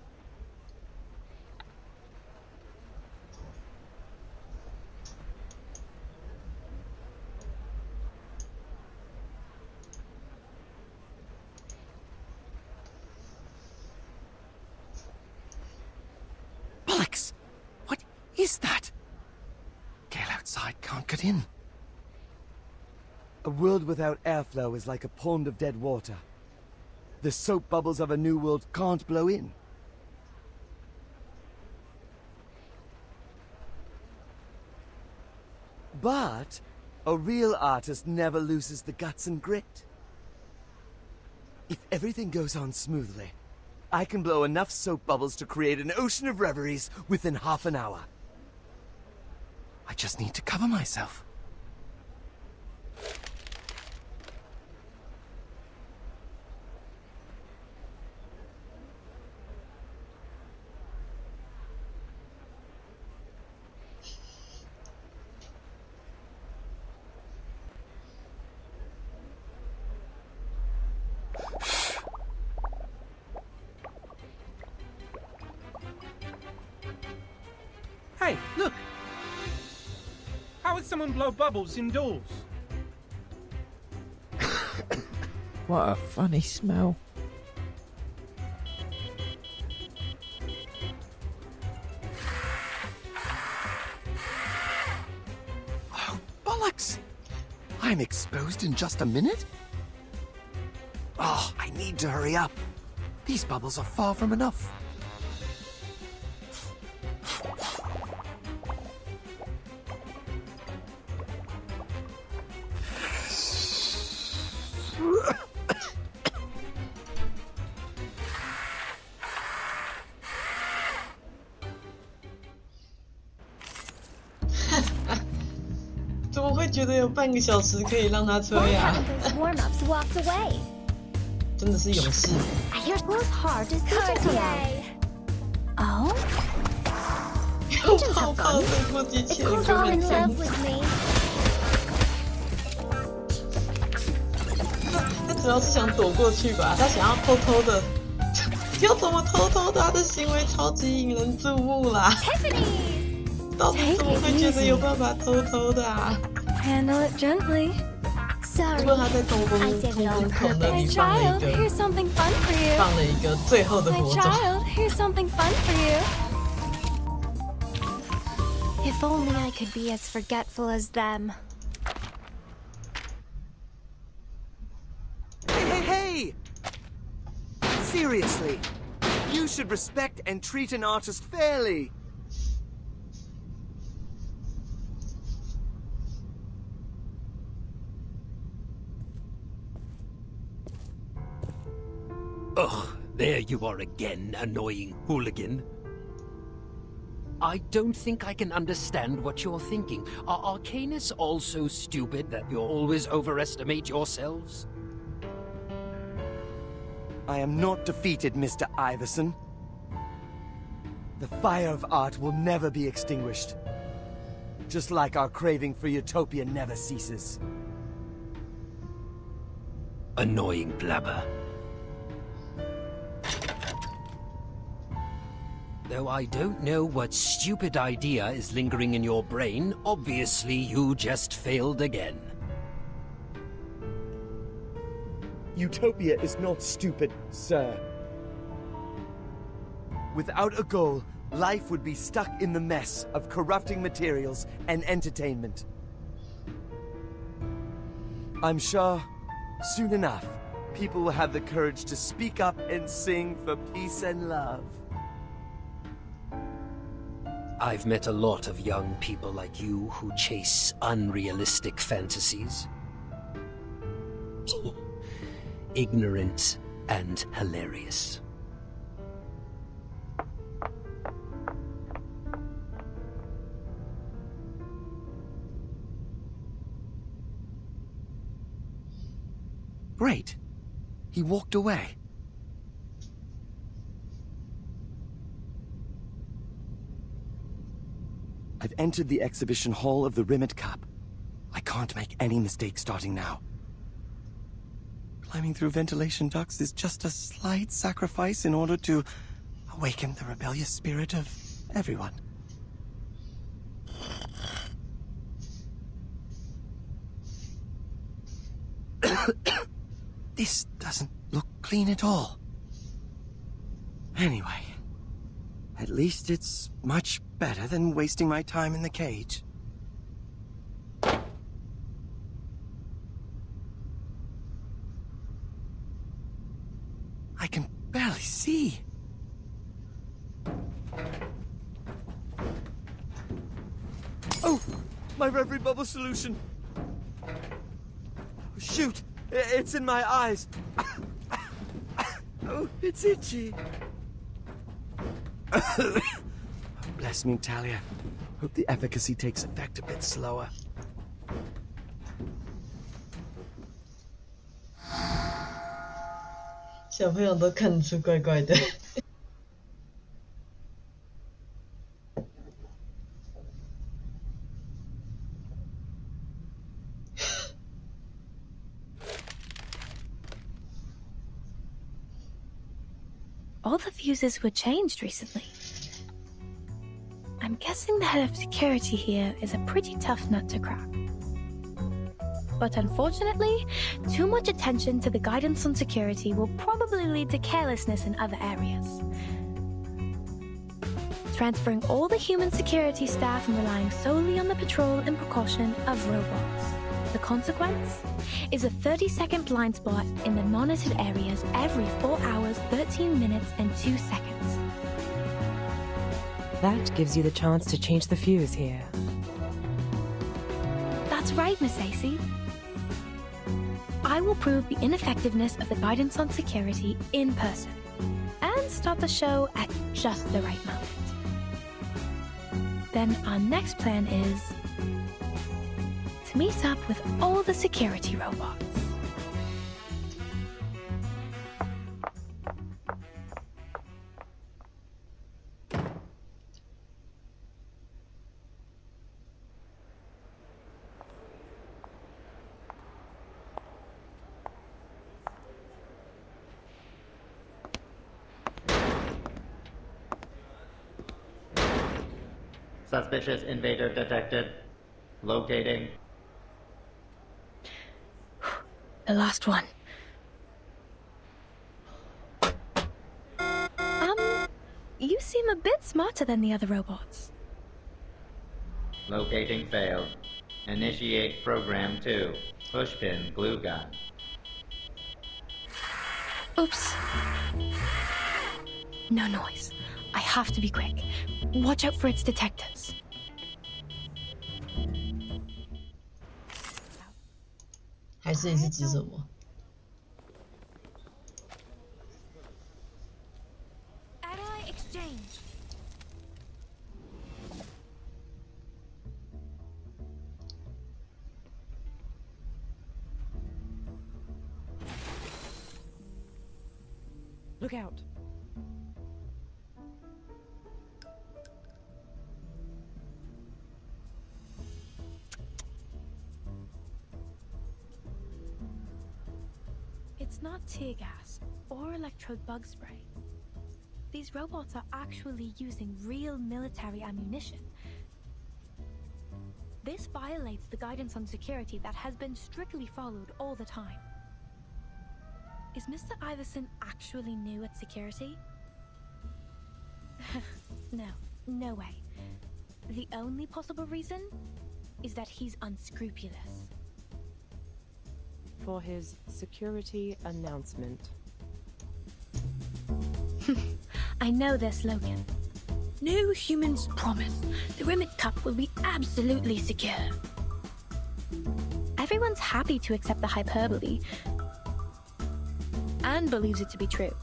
get in. A world without airflow is like a pond of dead water. The soap bubbles of a new world can't blow in. But a real artist never loses the guts and grit. If everything goes on smoothly, I can blow enough soap bubbles to create an ocean of reveries within half an hour. I just need to cover myself. Hey, look! How would someone blow bubbles indoors? What a funny smell. Oh, bollocks! I'm exposed in just a minute? Oh, I need to hurry up. These bubbles are far from enough.怎么会觉得有半个小时可以让他吹啊？ Warm-ups walked away. 真的是勇士。 I hear whose heart is today? Oh? 又泡泡对付机器人根本真。他主要是想躲过去吧，他想要偷偷的。要怎么偷偷的？他的行为超级引人注目啦。到底怎么会觉得有办法偷偷的啊？ Handle it gently. 不过他在通风口那里放了一个最后的活动。 Here's something fun for you. If only I could be as forgetful as them. Hey! Seriously, you should respect and treat an artist fairly. Ugh, there you are again, annoying hooligan. I don't think I can understand what you're thinking. Are Arcanists all so stupid that you always overestimate yourselves? I am not defeated, Mr. Iverson. The fire of art will never be extinguished. Just like our craving for utopia never ceases. Annoying blabber. Though I don't know what stupid idea is lingering in your brain, obviously you just failed again. Utopia is not stupid, sir. Without a goal, life would be stuck in the mess of corrupting materials and entertainment. I'm sure, soon enough, people will have the courage to speak up and sing for peace and love. I've met a lot of young people like you who chase unrealistic fantasies. Ignorant and hilarious. Great. He walked away. I've entered the exhibition hall of the Rimmet Cup. I can't make any mistakes starting now. Climbing through ventilation ducts is just a slight sacrifice in order to awaken the rebellious spirit of everyone. This doesn't look clean at all. Anyway, at least it's much better than wasting my time in the cage. I can barely see. Oh, my Reverie Bubble solution. Shoot, it's in my eyes. Oh, it's itchy. Bless me, Talia. Hope the efficacy takes effect a bit slower. 小朋友都看得出怪怪的。All the fuses were changed recently. I'm guessing the head of security here is a pretty tough nut to crack. But unfortunately, too much attention to the guidance on security will probably lead to carelessness in other areas. Transferring all the human security staff and relying solely on the patrol and precaution of robots. The consequence is a 30-second blind spot in the monitored areas every 4 hours, 13 minutes, and 2 seconds. That gives you the chance to change the fuse here. That's right, Miss AC. I will prove the ineffectiveness of the guidance on security in person and start the show at just the right moment. Then our next plan is to meet up with all the security robots. Suspicious invader detected. Locating. The last one. You seem a bit smarter than the other robots. Locating failed. Initiate program 2. Pushpin glue gun. Oops. No noise. I have to be quick. Watch out for its detectors.还是你是指什么？ Ally exchange. Look out. It's not tear gas or electrode bug spray. These robots are actually using real military ammunition. This violates the guidance on security that has been strictly followed all the time. Is Mr. Iverson actually new at security? No way. The only possible reason is that he's unscrupulous. For his security announcement. I know their slogan. No humans promise. The Remit Cup will be absolutely secure. Everyone's happy to accept the hyperbole and believes it to be true.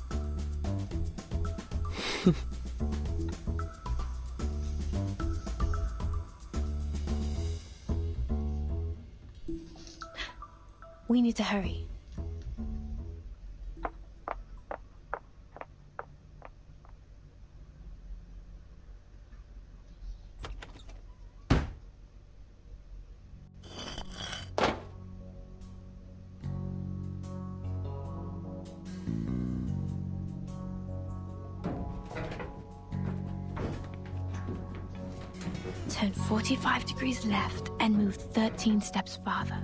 We need to hurry. Turn 45 degrees left and move 13 steps farther.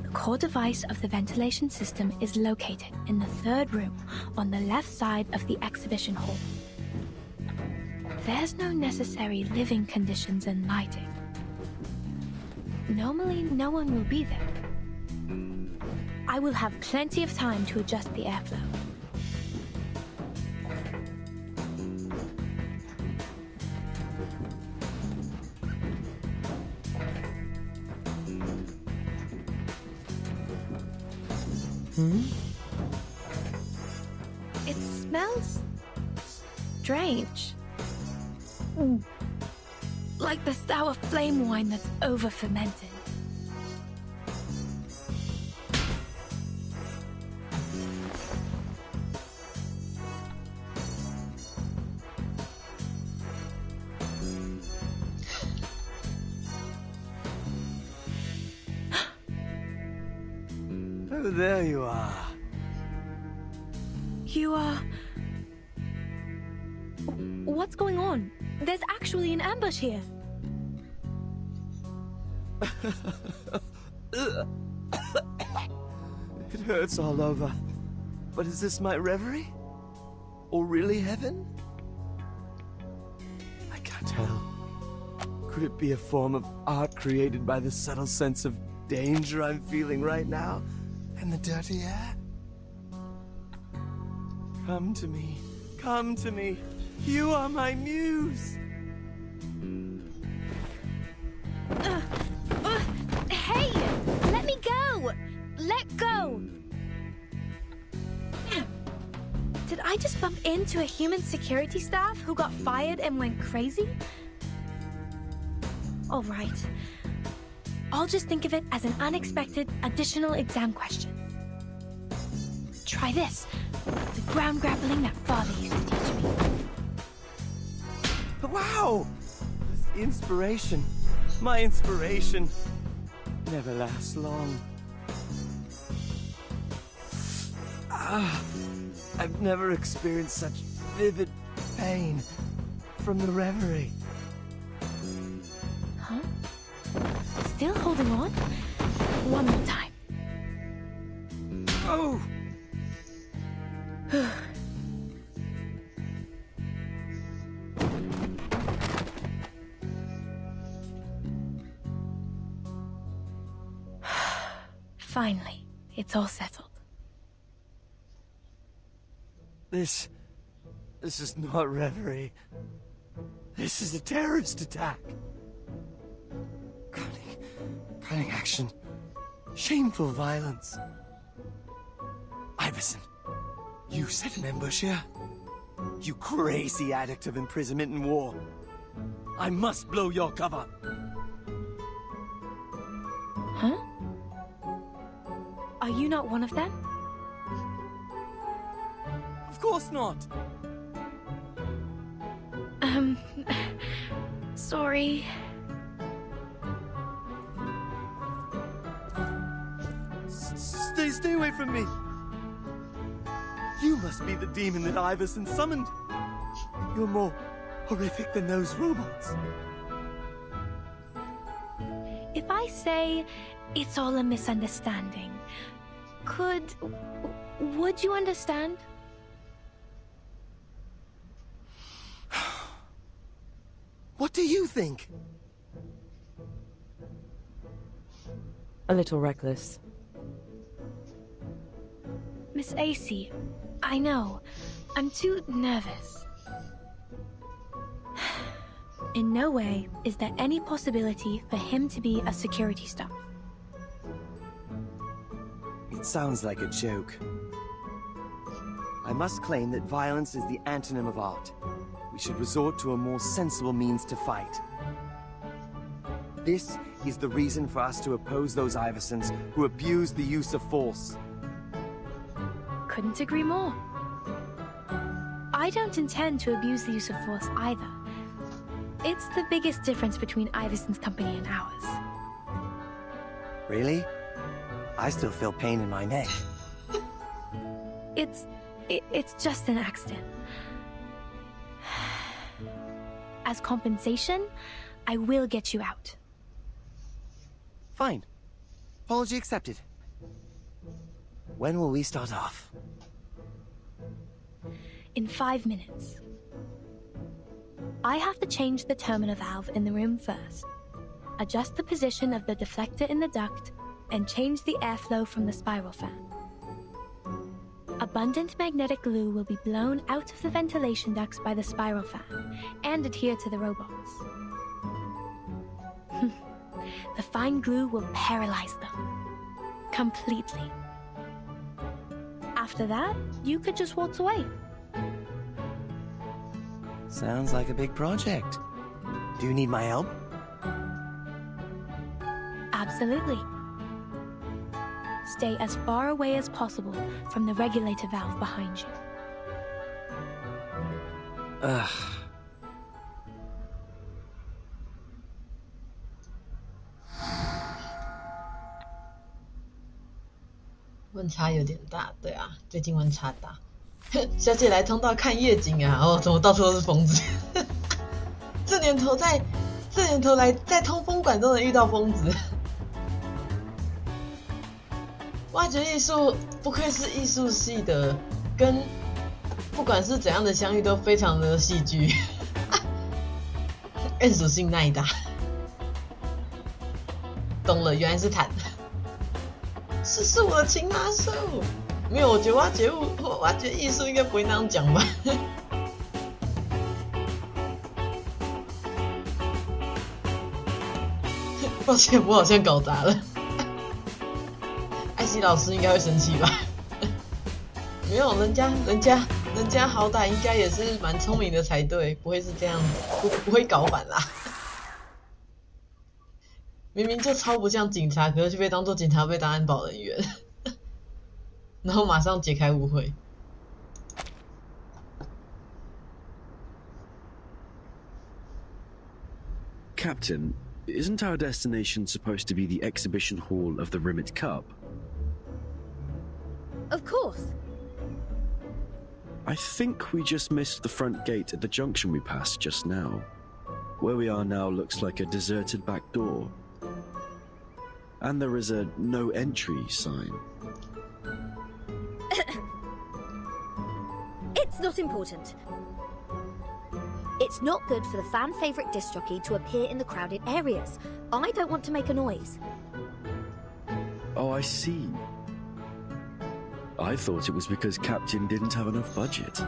The core device of the ventilation system is located in the third room on the left side of the exhibition hall. There's no necessary living conditions and lighting. Normally, no one will be there. I will have plenty of time to adjust the airflow. It smells strange. Like the sour flame wine that's over-fermented. Oh, there you are. You are... What's going on? There's actually an ambush here. It hurts all over. But is this my reverie? Or really heaven? I can't tell. Could it be a form of art created by the subtle sense of danger I'm feeling right now? And the dirty air? Come to me. Come to me. You are my muse. Hey! Let me go! Let go! Did I just bump into a human security staff who got fired and went crazy? All right. I'll just think of it as an unexpected additional exam question. Try this. The ground grappling that Father used to teach me. Wow! This inspiration, my inspiration, never lasts long. I've never experienced such vivid pain from the reverie. Huh? Still holding on? One more time. Oh! Finally, it's all settled. This is not reverie. This is a terrorist attack. Cunning action. Shameful violence. Iverson, you set an ambush here? You crazy addict of imprisonment and war. I must blow your cover. Huh? Are you not one of them? Of course not. Sorry. Stay away from me. You must be the demon that Iverson summoned. You're more horrific than those robots. If I say it's all a misunderstanding, would you understand? What do you think? A little reckless. Miss AC, I know. I'm too nervous. In no way is there any possibility for him to be a security staff. It sounds like a joke. I must claim that violence is the antonym of art. We should resort to a more sensible means to fight. This is the reason for us to oppose those Iversons who abuse the use of force. Couldn't agree more. I don't intend to abuse the use of force either. It's the biggest difference between Iverson's company and ours. Really? I still feel pain in my neck. It's just an accident. As compensation, I will get you out. Fine. Apology accepted. When will we start off? In 5 minutes. I have to change the terminal valve in the room first, adjust the position of the deflector in the duct, and change the airflow from the spiral fan. Abundant magnetic glue will be blown out of the ventilation ducts by the spiral fan and adhere to the robots. The fine glue will paralyze them completely. After that, you could just waltz away. Sounds like a big project. Do you need my help? Absolutely. Stay as far away as possible from the regulator valve behind you. Ugh. 温差有点大，对啊，最近温差大。小姐来通道看夜景啊！哦，怎么到处都是疯子？这年头来在通风馆都能遇到疯子。挖掘艺术不愧是艺术系的，跟不管是怎样的相遇都非常的戏剧。N 属性耐打，懂了，原来是坦。是我的擒拿术，没有，我觉得挖掘艺术应该不会那样讲吧。抱歉，我好像搞砸了。艾希老师应该会生气吧？没有，人家好歹应该也是蛮聪明的才对，不会是这样子，不会搞反啦。明明就超不像警察，可是却被当作警察被当安保人员，然后马上解开误会。Captain, isn't our destination supposed to be the exhibition hall of the Rimit Cup? Of course. I think we just missed the front gate at the junction we passed just now. Where we are now looks like a deserted back door. And there is a no entry sign. It's not important. It's not good for the fan-favourite disc jockey to appear in the crowded areas. I don't want to make a noise. Oh, I see. I thought it was because Captain didn't have enough budget.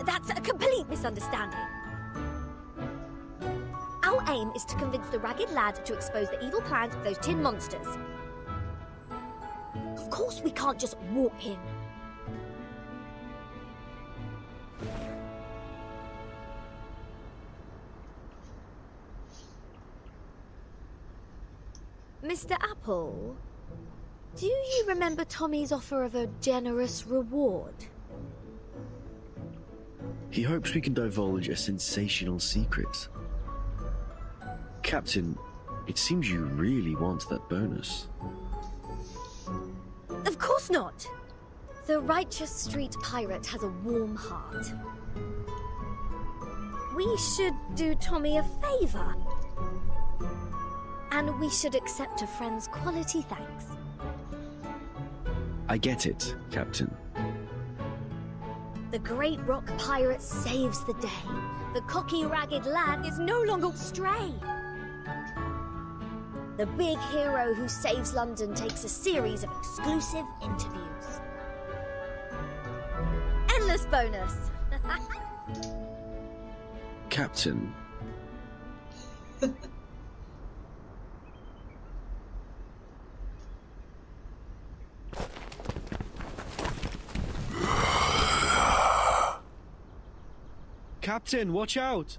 That's a complete misunderstanding. Our aim is to convince the ragged lad to expose the evil plans of those tin monsters. Of course we can't just walk in. Mr. Apple, do you remember Tommy's offer of a generous reward? He hopes we can divulge a sensational secret. Captain, it seems you really want that bonus. Of course not! The righteous street pirate has a warm heart. We should do Tommy a favour. And we should accept a friend's quality thanks. I get it, Captain. The great rock pirate saves the day. The cocky ragged lad is no longer stray. The big hero who saves London takes a series of exclusive interviews. Endless bonus! Captain. Captain, watch out!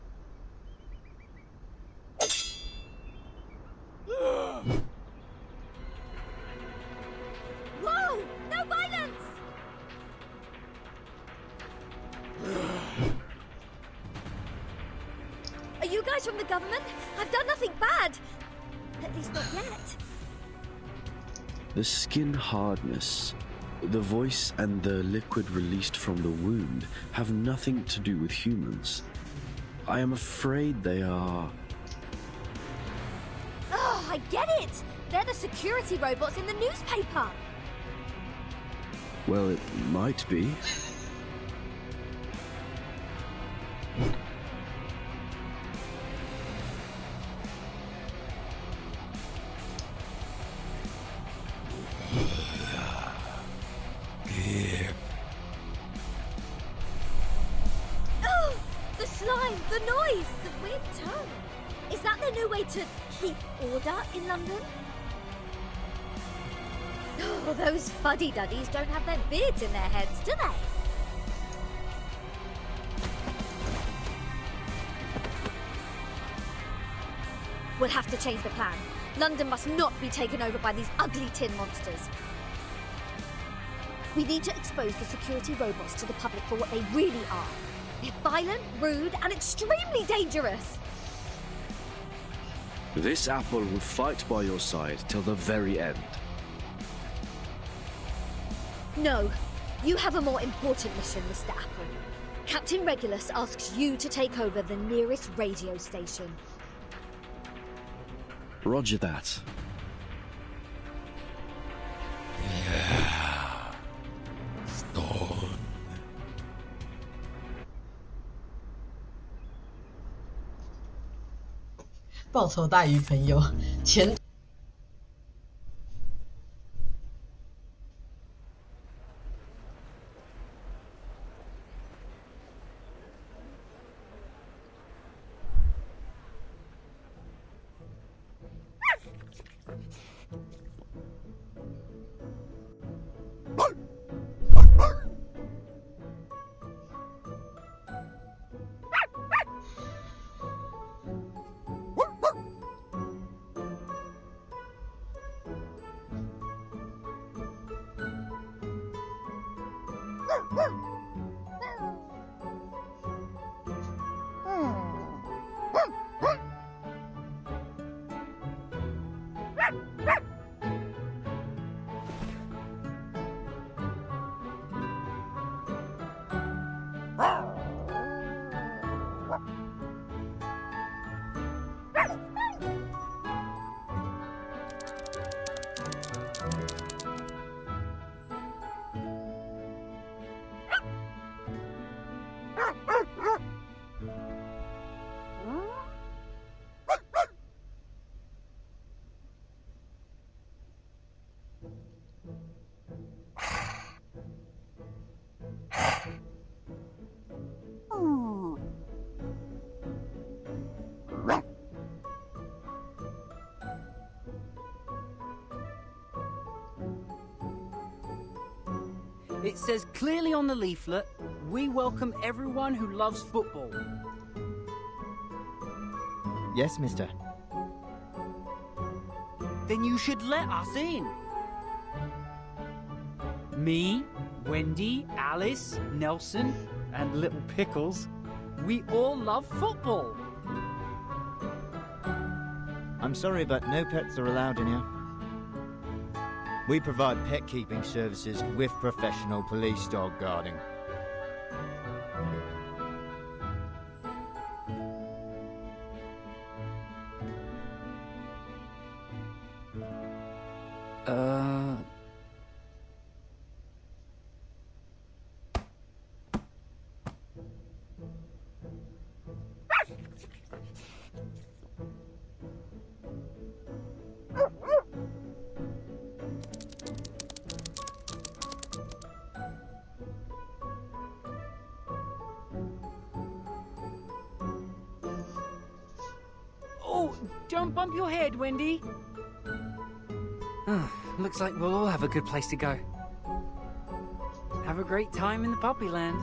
Whoa! No violence! Are you guys from the government? I've done nothing bad! At least not yet. The skin hardness, the voice and the liquid released from the wound have nothing to do with humans. I am afraid they are... Oh, I get it! They're the security robots in the newspaper! Well, it might be. no way to keep order in London? Oh, those fuddy-duddies don't have their beards in their heads, do they? We'll have to change the plan. London must not be taken over by these ugly tin monsters. We need to expose the security robots to the public for what they really are. They're violent, rude, and extremely dangerous. This apple will fight by your side till the very end. No, you have a more important mission, Mr. Apple. Captain Regulus asks you to take over the nearest radio station. Roger that. Yeah. Stone. 报酬大于朋友，钱。It says clearly on the leaflet, we welcome everyone who loves football. Yes, mister. Then you should let us in. Me, Wendy, Alice, Nelson, and Little Pickles. We all love football. I'm sorry, but no pets are allowed in here. We provide pet keeping services with professional police dog guarding. Don't bump your head, Wendy. Looks like we'll all have a good place to go. Have a great time in the puppy land.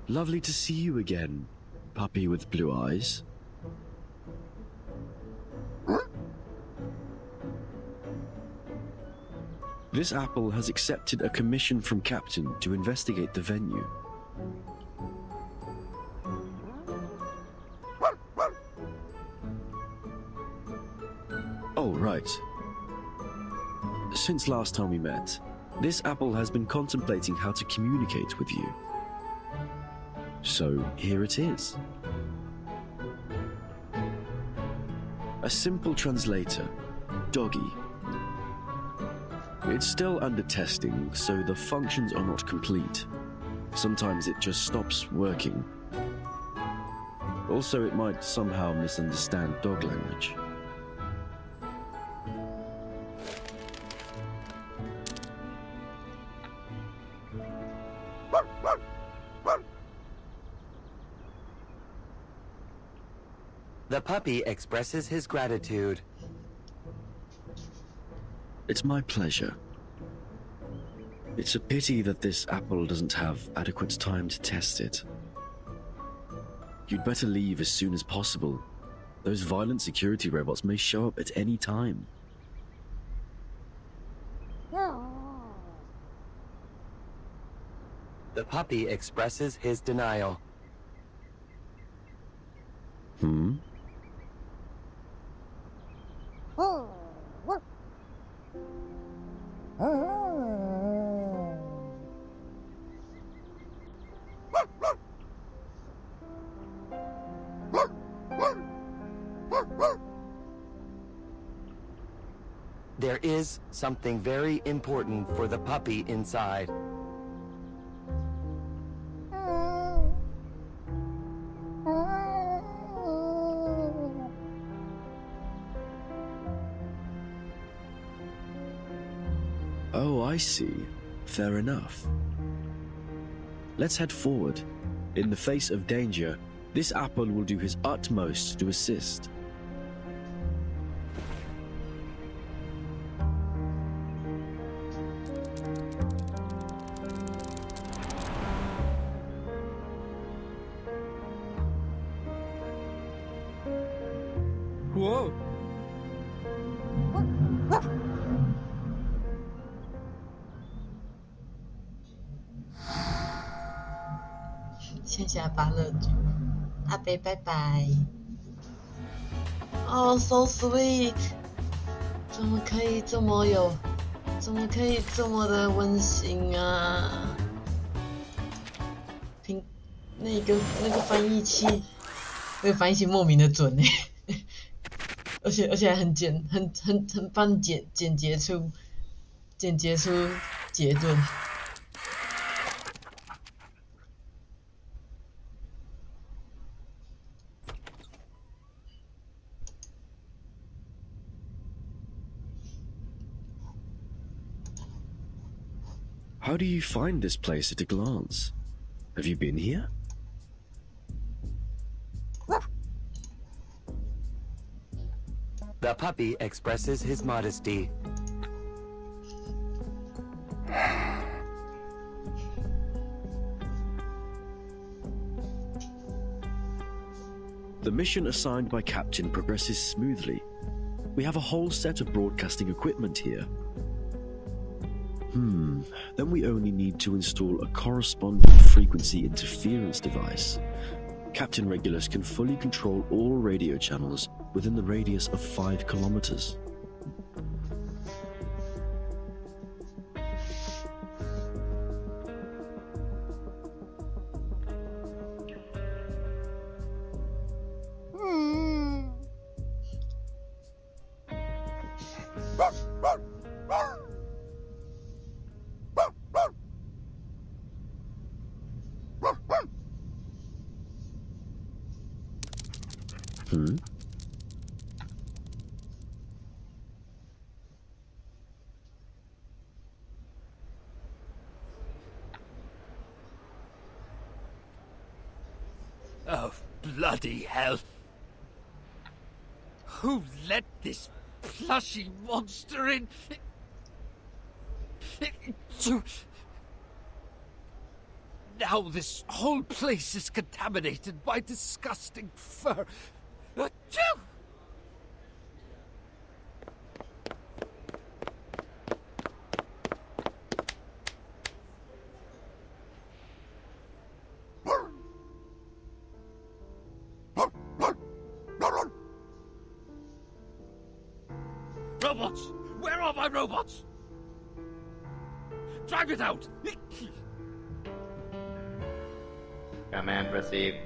Lovely to see you again, puppy with blue eyes. This apple has accepted a commission from Captain to investigate the venue. Oh, right. Since last time we met, this apple has been contemplating how to communicate with you. So here it is. A simple translator, Doggy. It's still under testing, so the functions are not complete. Sometimes it just stops working. Also, it might somehow misunderstand dog language. The puppy expresses his gratitude. It's my pleasure. It's a pity that this apple doesn't have adequate time to test it. You'd better leave as soon as possible. Those violent security robots may show up at any time. The puppy expresses his denial. Hmm? There is something very important for the puppy inside. Oh, I see. Fair enough. Let's head forward. In the face of danger, this apple will do his utmost to assist. Whoa! 线下芭乐剧，阿贝拜拜。哦、so sweet， 怎么可以这么的温馨啊？听那个翻译器，那个翻译器莫名的准欸而且还很帮简洁出结论。How do you find this place at a glance? Have you been here? The puppy expresses his modesty. The mission assigned by Captain progresses smoothly. We have a whole set of broadcasting equipment here. Then we only need to install a corresponding frequency interference device. Captain Regulus can fully control all radio channels within the radius of 5 kilometers. Oh, bloody hell. Who let this plushy monster in? Now this whole place is contaminated by disgusting fur. Achoo! Robots! Where are my robots? Drive it out! Command received.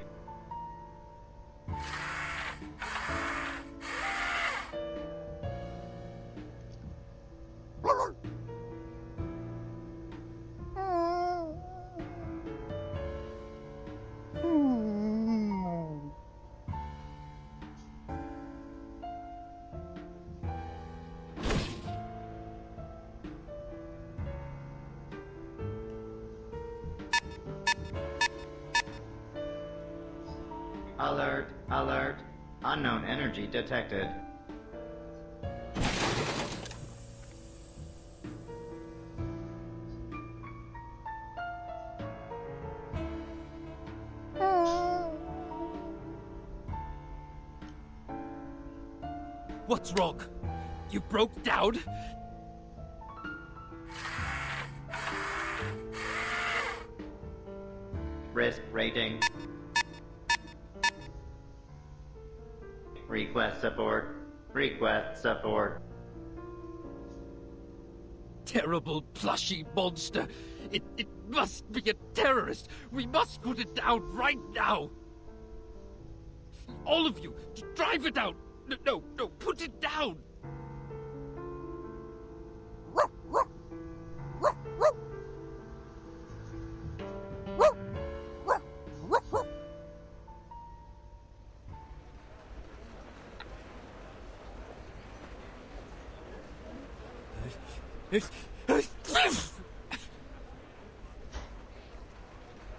Alert, alert. Unknown energy detected. What's wrong? You broke down? Risk rating. Request support. Request support. Terrible plushy monster. It must be a terrorist. We must put it down right now. All of you, drive it out. No, put it down.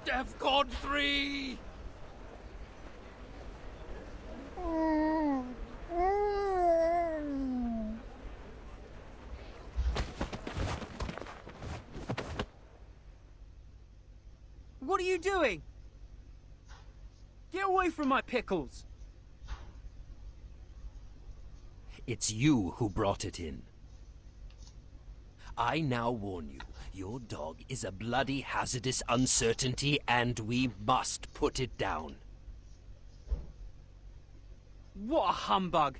DEFCON 3! What are you doing? Get away from my pickles! It's you who brought it in. I now warn you, your dog is a bloody hazardous uncertainty and we must put it down. What a humbug!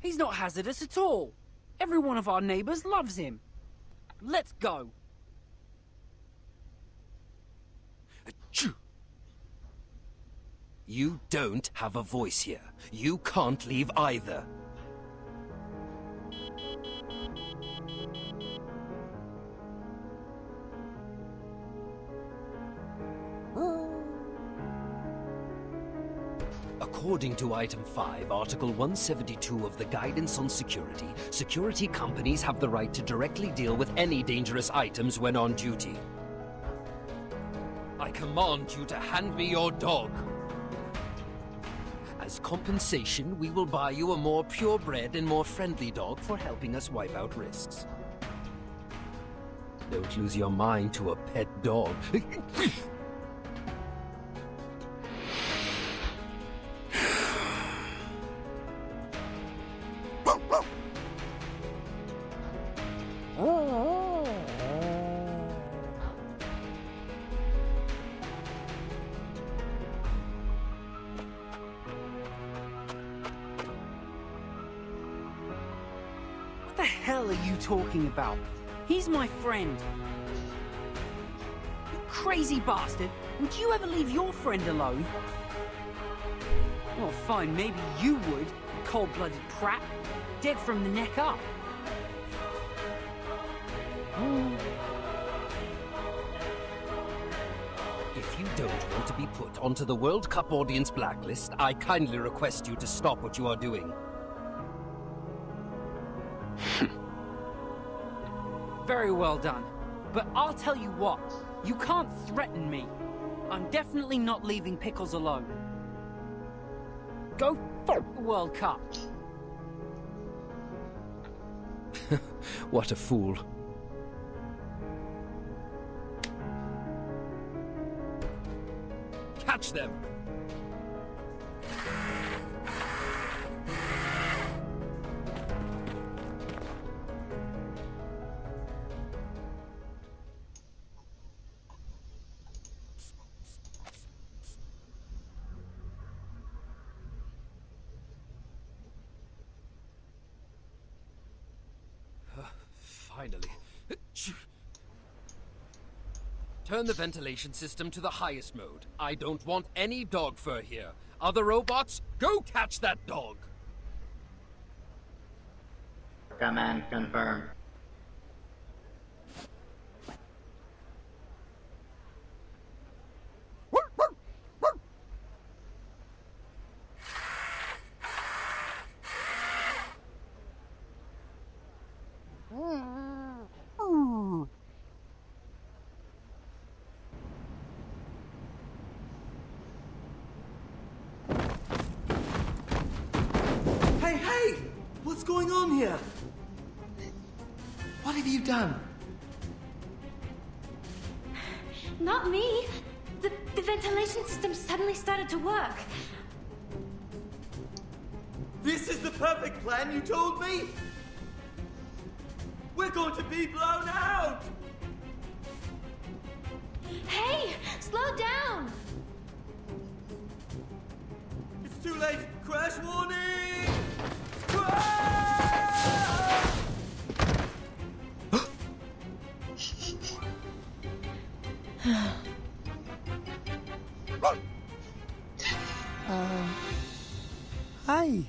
He's not hazardous at all. Every one of our neighbors loves him. Let's go. You don't have a voice here. You can't leave either. A According to Item 5, Article 172 of the Guidance on Security, security companies have the right to directly deal with any dangerous items when on duty. I command you to hand me your dog. As compensation, we will buy you a more purebred and more friendly dog for helping us wipe out risks. Don't lose your mind to a pet dog. What the hell are you talking about? He's my friend. You crazy bastard! Would you ever leave your friend alone? Well, fine, maybe you would, you cold-blooded prat. Dead from the neck up. If you don't want to be put onto the World Cup audience blacklist, I kindly request you to stop what you are doing. Very well done. But I'll tell you what, you can't threaten me. I'm definitely not leaving Pickles alone. Go for the World Cup. What a fool. Catch them! Finally. Turn the ventilation system to the highest mode. I don't want any dog fur here. Other robots, go catch that dog! Command confirmed. Hey! What's going on here? What have you done? Not me. The ventilation system suddenly started to work. This is the perfect plan you told me? We're going to be blown out! Hey! Slow down! It's too late! Crash warning! Hi.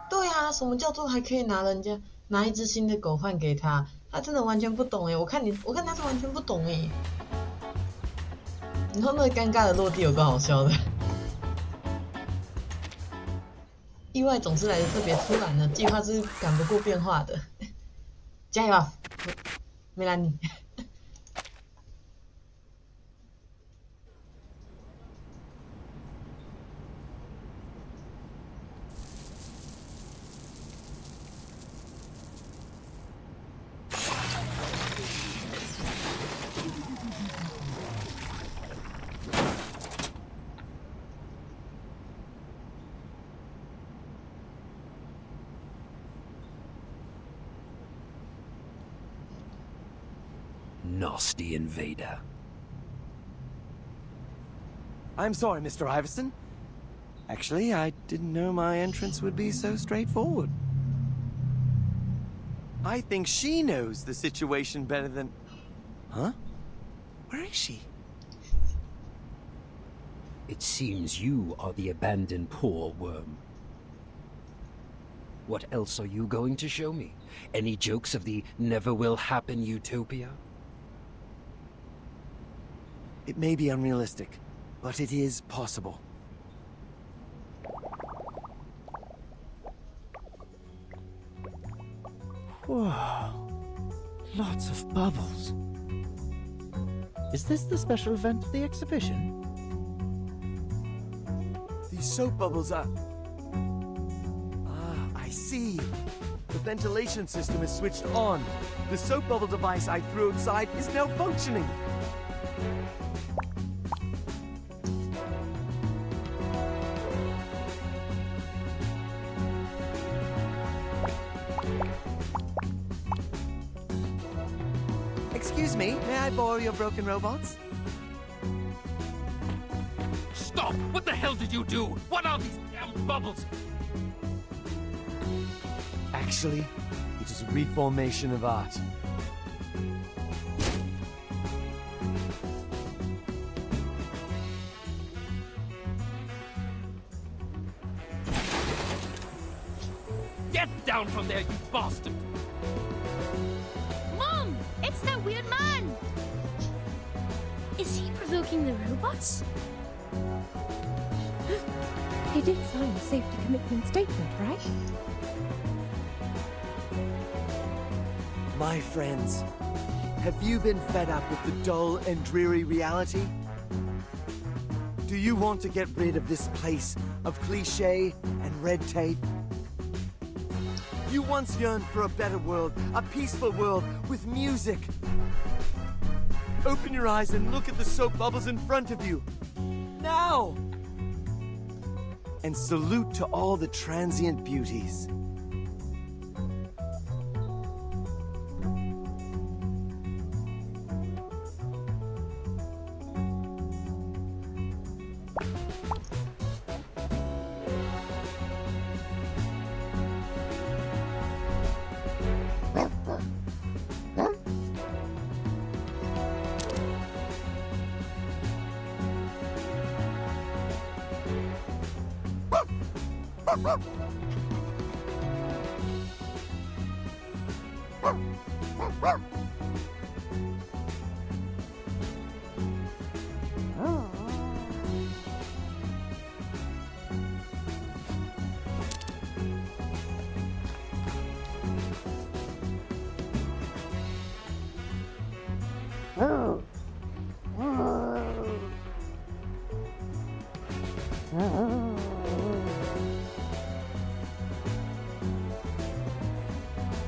对啊，什么叫做还可以拿一只新的狗换给他？他真的完全不懂哎！我看他是完全不懂哎。你说那个尴尬的落地有够好笑的，意外总是来的特别突然的，计划是赶不过变化的。加油啊，梅兰妮！Nasty invader. I'm sorry, Mr. Iverson. Actually, I didn't know my entrance would be so straightforward. I think she knows the situation better than... Huh? Where is she? It seems you are the abandoned poor worm. What else are you going to show me? Any jokes of the never will happen utopia? It may be unrealistic, but it is possible. Whoa. Lots of bubbles. Is this the special event of the exhibition? These soap bubbles are... Ah, I see. The ventilation system is switched on. The soap bubble device I threw outside is now functioning. Excuse me, may I borrow your broken robots? Stop! What the hell did you do? What are these damn bubbles? Actually, it is a reformation of art. Get down from there, you bastard! Mom! It's that weird man! Is he provoking the robots? He did sign a safety commitment statement, right? My friends, have you been fed up with the dull and dreary reality? Do you want to get rid of this place of cliché and red tape? You once yearned for a better world, a peaceful world with music. Open your eyes and look at the soap bubbles in front of you. Now! And salute to all the transient beauties.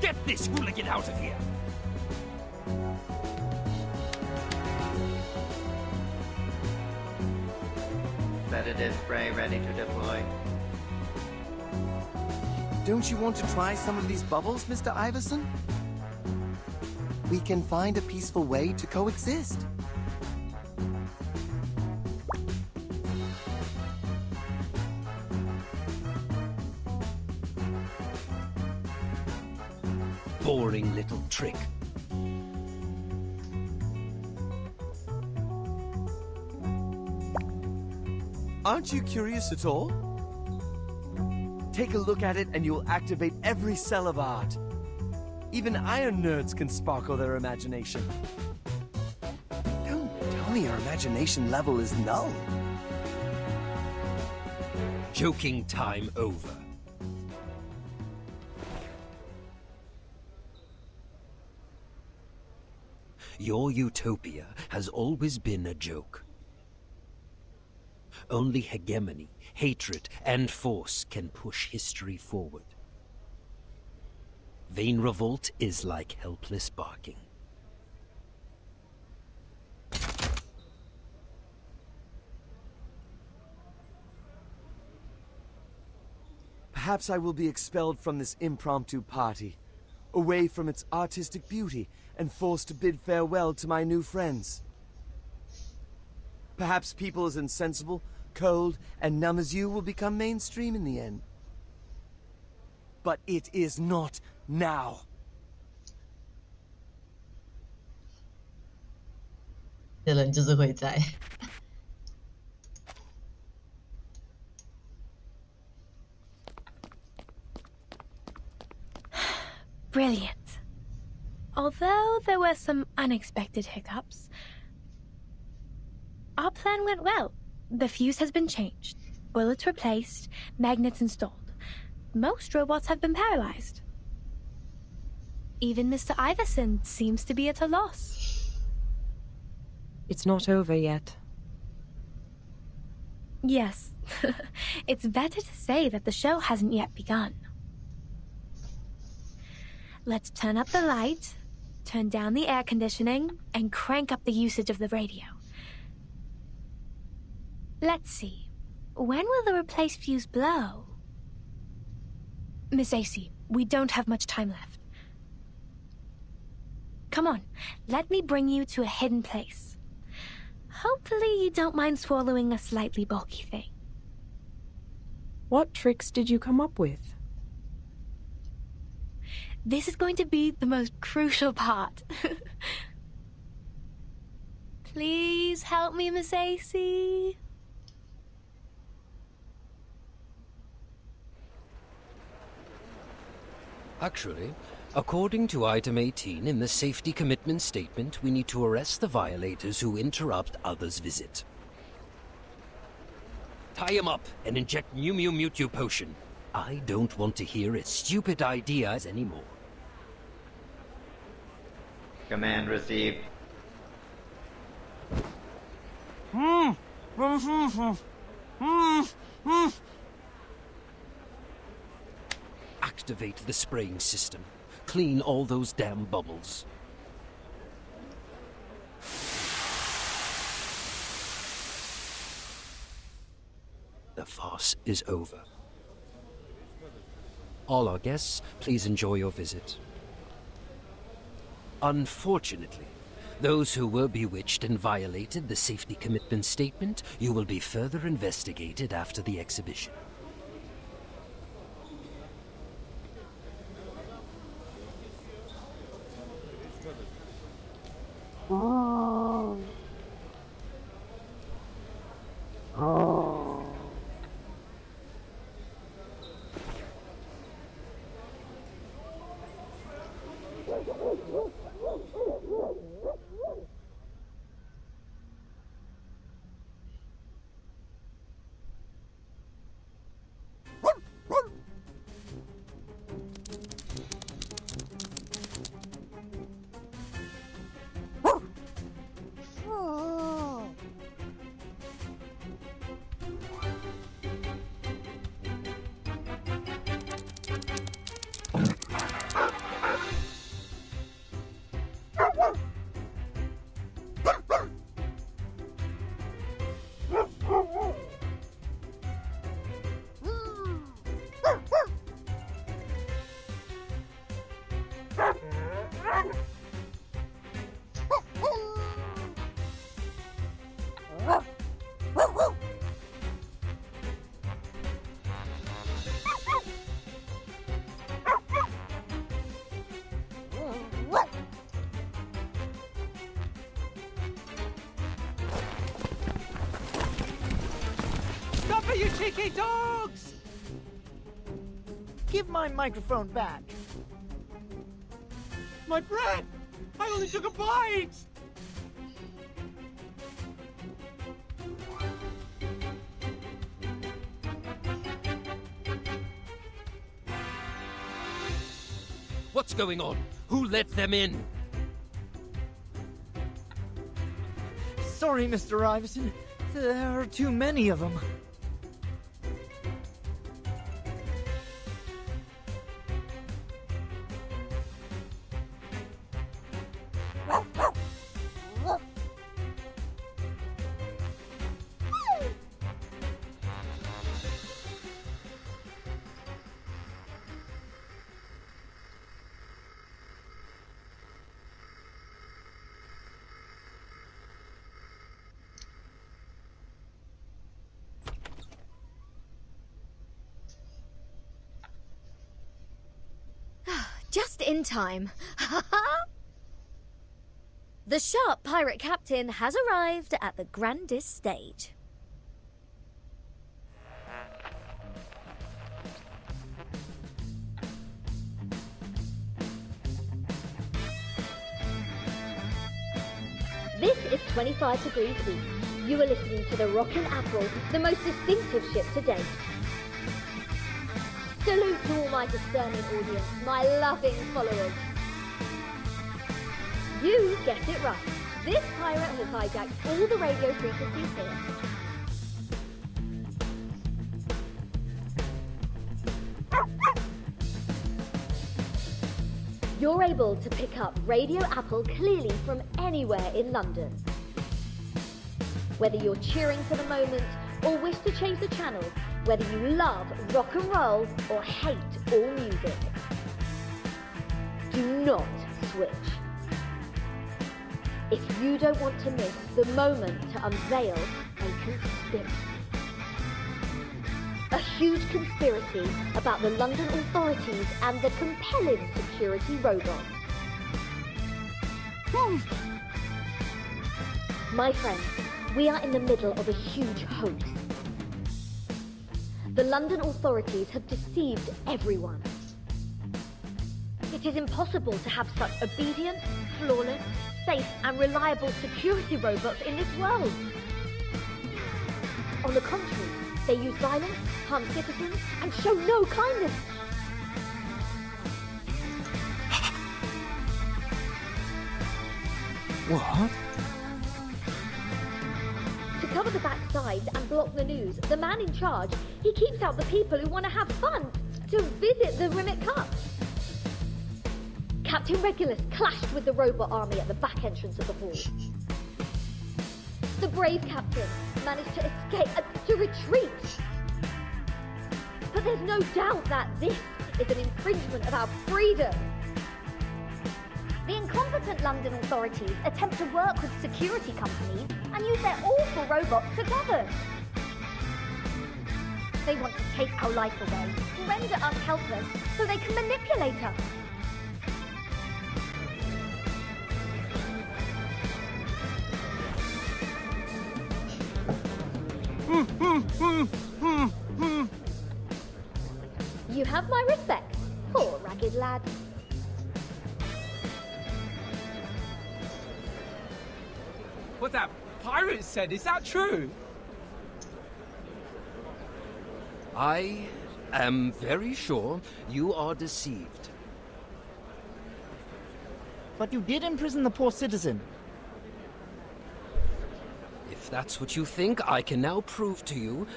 Get this hooligan out of here! Sedative spray ready to deploy. Don't you want to try some of these bubbles, Mr. Iverson? We can find a peaceful way to coexist. Boring little trick. Aren't you curious at all? Take a look at it and you'll activate every cell of art. Even iron nerds can sparkle their imagination. Don't tell me your imagination level is null. Joking time over. Your utopia has always been a joke. Only hegemony, hatred, and force can push history forward. Vain revolt is like helpless barking. Perhaps I will be expelled from this impromptu party, away from its artistic beauty, and forced to bid farewell to my new friends. Perhaps people as insensible, cold, and numb as you will become mainstream in the end. But it is not now. Brilliant. Although there were some unexpected hiccups, Our plan went well. The fuse has been changed, bullets replaced, magnets installed. Most robots have been paralyzed. Even Mr. Iverson seems to be at a loss. It's not over yet. Yes, it's better to say that the show hasn't yet begun. Let's turn up the light, turn down the air conditioning, and crank up the usage of the radio. Let's see. When will the replaced fuse blow? Miss AC, we don't have much time left. Come on, let me bring you to a hidden place. Hopefully you don't mind swallowing a slightly bulky thing. What tricks did you come up with? This is going to be the most crucial part. Please help me, Miss AC. Actually, according to item 18 in the safety commitment statement, we need to arrest the violators who interrupt others' visit. Tie him up and inject Mew Mew Mewtwo potion. I don't want to hear his stupid ideas anymore. Command received. Activate the spraying system. Clean all those damn bubbles. The farce is over. All our guests, please enjoy your visit. Unfortunately, those who were bewitched and violated the safety commitment statement, you will be further investigated after the exhibition. Stop it, you cheeky dogs! Give my microphone back. My bread! I only took a bite! What's going on? Who let them in? Sorry, Mr. Iverson. There are too many of them. Just in time. The sharp pirate captain has arrived at the grandest stage. This is 25 degrees east. You are listening to the Rockin' Apple, the most distinctive ship to date. Salute to all my discerning audience, my loving followers. You get it right. This pirate has hijacked all the radio frequencies here. You're able to pick up Radio Apple clearly from anywhere in London. Whether you're cheering for the moment or wish to change the channel, whether you love rock and roll or hate all music, do not switch. If you don't want to miss the moment to unveil a conspiracy. A huge conspiracy about the London authorities and the compelling security robots. My friends, we are in the middle of a huge hoax. The London authorities have deceived everyone. It is impossible to have such obedient, flawless, safe and reliable security robots in this world. On the contrary, they use violence, harm citizens, and show no kindness. What? To cover the backsides and block the news, the man in charge, he keeps out the people who want to have fun to visit the Rimmet Cup. Captain Regulus clashed with the robot army at the back entrance of the hall. The brave captain managed to escape, to retreat. But there's no doubt that this is an infringement of our freedom. The incompetent London authorities attempt to work with security companies and use their awful robots to govern. They want to take our life away, render us helpless, so they can manipulate us. You have my respect, poor ragged lad. What that pirate said, is that true? I am very sure you are deceived. But you did imprison the poor citizen. If that's what you think, I can now prove to you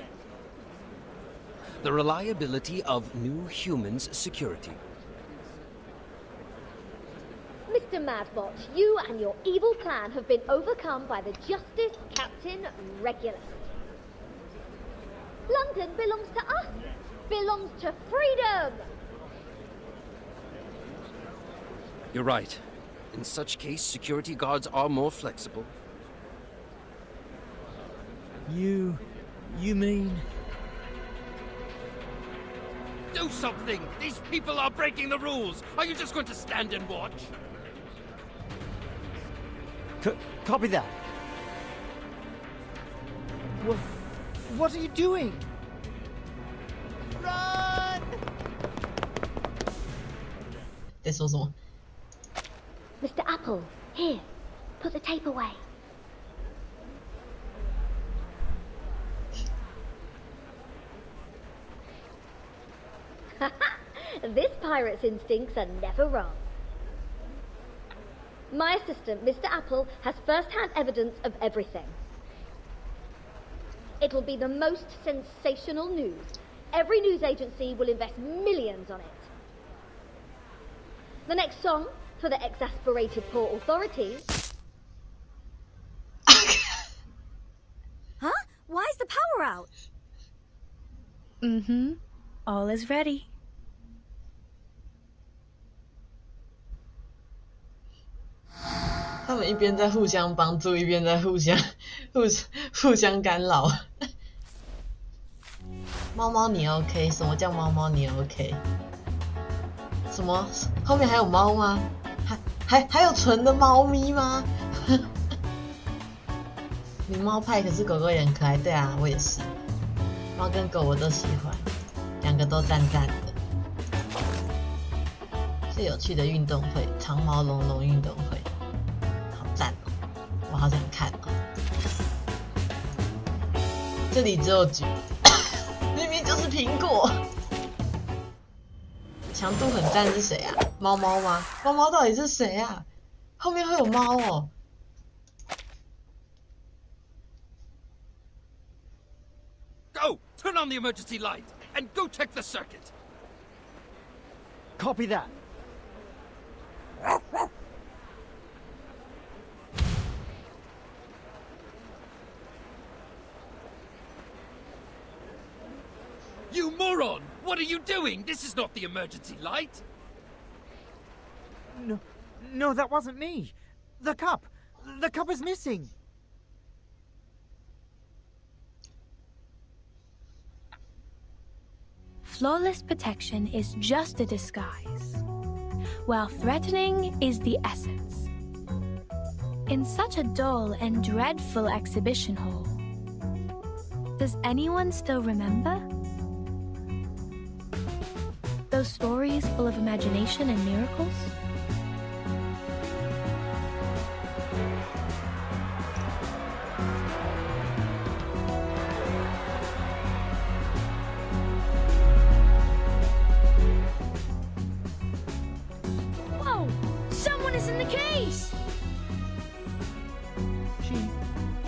the reliability of New Human's security. Mr. Madbot, you and your evil plan have been overcome by the Justice Captain Regulus. London belongs to us, belongs to freedom! You're right. In such case, security guards are more flexible. You mean... Do something! These people are breaking the rules! Are you just going to stand and watch? Copy that. What are you doing? Run! 在说什么？ Mr. Apple, here, put the tape away. This pirate's instincts are never wrong. My assistant, Mr. Apple, has first-hand evidence of everything. It'll be the most sensational news. Every news agency will invest millions on it. The next song, for the exasperated port authorities... Huh? Why is the power out? Mm-hmm. All is ready. 他们一边在互相帮助，一边在互相干扰。猫猫你 OK？ 什么叫猫猫你 OK？ 什么？后面还有猫吗？还有纯的猫咪吗？你猫派，可是狗狗也很可爱。对啊，我也是，猫跟狗我都喜欢，两个都赞赞的。最有趣的运动会，长毛龙龙运动会。赞哦，我好想看哦。这里只有橘，明明就是苹果。强度很赞是谁啊？猫猫吗？猫猫到底是谁啊？后面会有猫哦。Go! Turn on the emergency light and go check the circuit. Copy that. You moron! What are you doing? This is not the emergency light. No, that wasn't me. The cup is missing. Flawless protection is just a disguise, while threatening is the essence. In such a dull and dreadful exhibition hall, does anyone still remember? Those stories full of imagination and miracles? Whoa! Someone is in the case!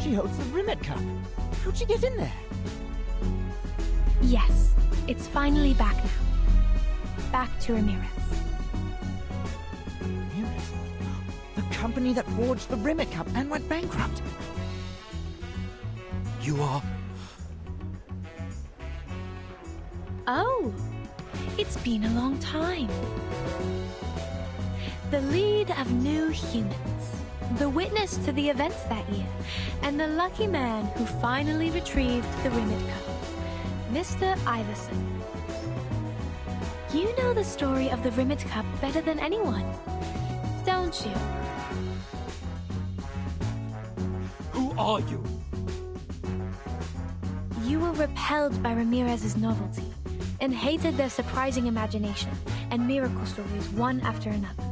She holds the Rimmet Cup. How'd she get in there? Yes, it's finally back now. Back to Ramirez. Ramirez? The company that forged the Rimmet Cup and went bankrupt. You are... Oh, it's been a long time. The lead of New Humans, the witness to the events that year, and the lucky man who finally retrieved the Rimmet Cup, Mr. Iverson. You know the story of the Rimmet Cup better than anyone, don't you? Who are you? You were repelled by Ramirez's novelty and hated their surprising imagination and miracle stories one after another.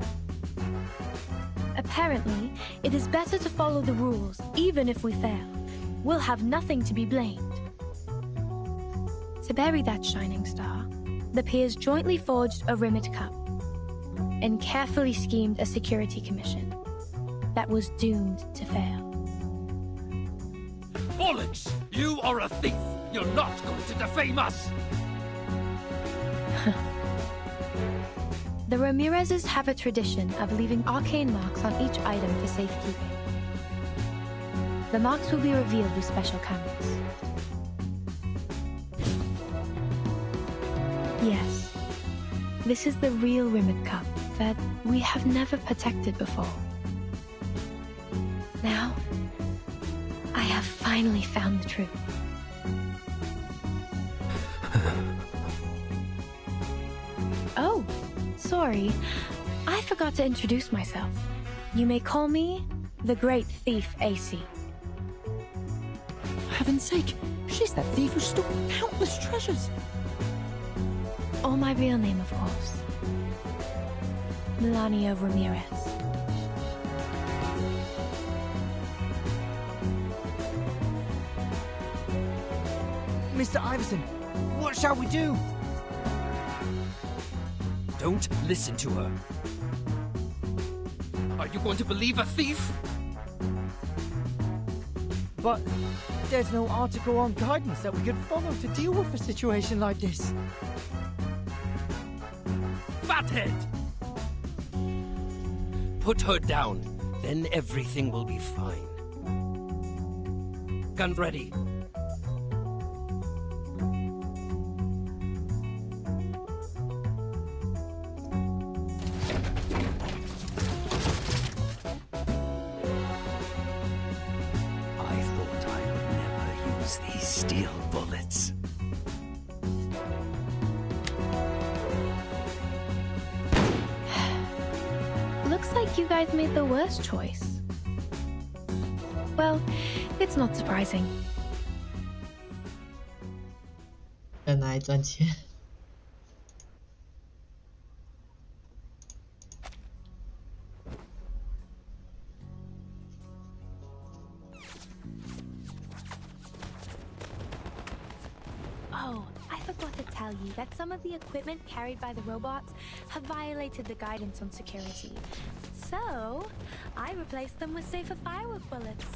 Apparently, it is better to follow the rules even if we fail. We'll have nothing to be blamed. To bury that shining star, the peers jointly forged a Rimmet Cup and carefully schemed a security commission that was doomed to fail. Bollocks! You are a thief! You're not going to defame us! The Ramirezes have a tradition of leaving arcane marks on each item for safekeeping. The marks will be revealed with special cameras. Yes, this is the real Rimmet Cup that we have never protected before. Now, I have finally found the truth. Oh, sorry. I forgot to introduce myself. You may call me the Great Thief AC. For heaven's sake, she's that thief who stole countless treasures. Or my real name, of course. Melania Ramirez. Mr. Iverson, what shall we do? Don't listen to her. Are you going to believe a thief? But there's no article on guidance that we could follow to deal with a situation like this. Fathead! Put her down, then everything will be fine. Gun ready. These steel bullets. Looks like you guys made the worst choice. Well, it's not surprising. 人来赚钱。forgot to tell you that some of the equipment carried by the robots have violated the guidance on security. So, I replaced them with safer firework bullets.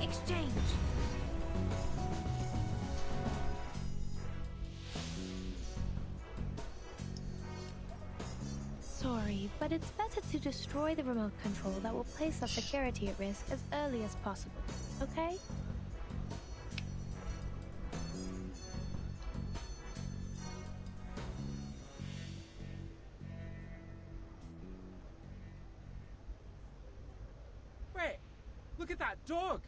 Exchange. Sorry, but it's better to destroy the remote control that will place our security at risk as early as possible, okay? Wait, look at that dog!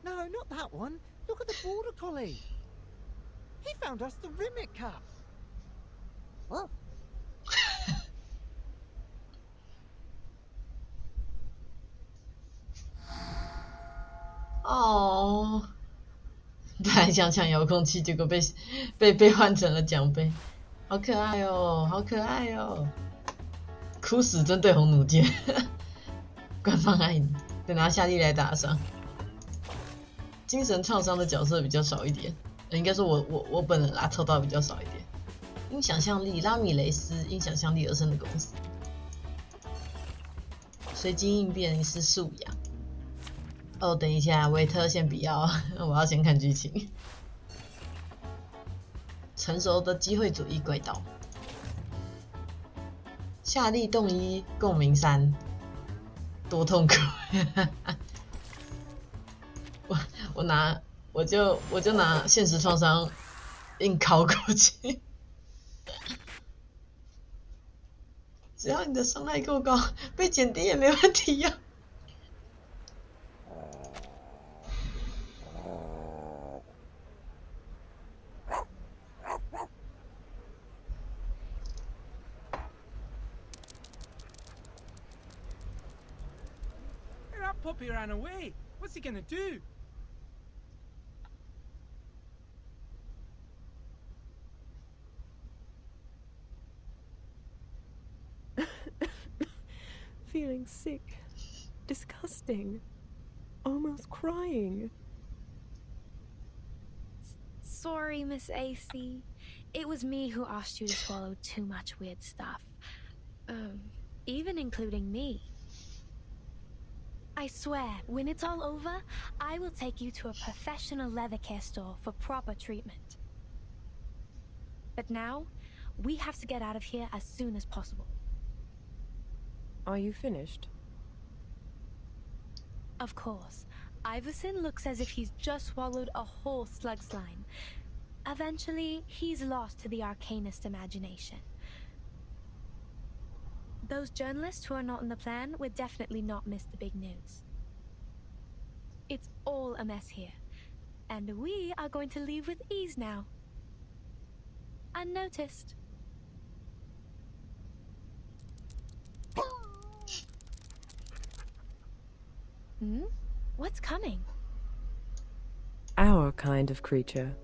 No, not that one. Look at the border collie. He found us the Rimmet Cup. Whoa.哦，本来想抢遥控器，结果被换成了奖杯，好可爱哦，好可爱哦！哭死针对红弩箭，官方爱你，得拿夏利来打赏。精神创伤的角色比较少一点，应该说我本人啦，抽到比较少一点。因想象力，拉米雷斯因想象力而生的公司。随机应变是素养。哦，等一下，维特先不要，我要先看剧情。成熟的机会主义轨道。夏利动一共鸣3，多痛苦！我就拿现实创伤硬拷过去。只要你的伤害够高，被减低也没问题呀。That puppy ran away. What's he gonna do? Feeling sick, disgusting, almost crying. Sorry, Miss AC. It was me who asked you to swallow too much weird stuff. Even including me. I swear, when it's all over, I will take you to a professional leather care store for proper treatment. But now, we have to get out of here as soon as possible. Are you finished? Of course. Iverson looks as if he's just swallowed a whole slug slime. Eventually, he's lost to the arcanist imagination. Those journalists who are not in the plan would definitely not miss the big news. It's all a mess here, and we are going to leave with ease now. Unnoticed. What's coming? Our kind of creature.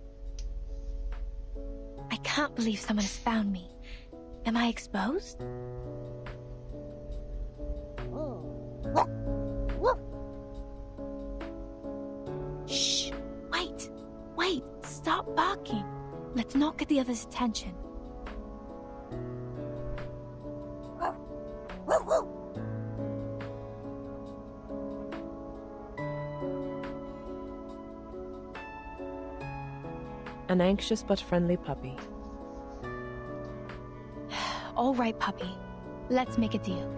I can't believe someone has found me. Am I exposed? Shh! Wait! Stop barking. Let's not get the others' attention. An anxious but friendly puppy. All right, puppy. Let's make a deal.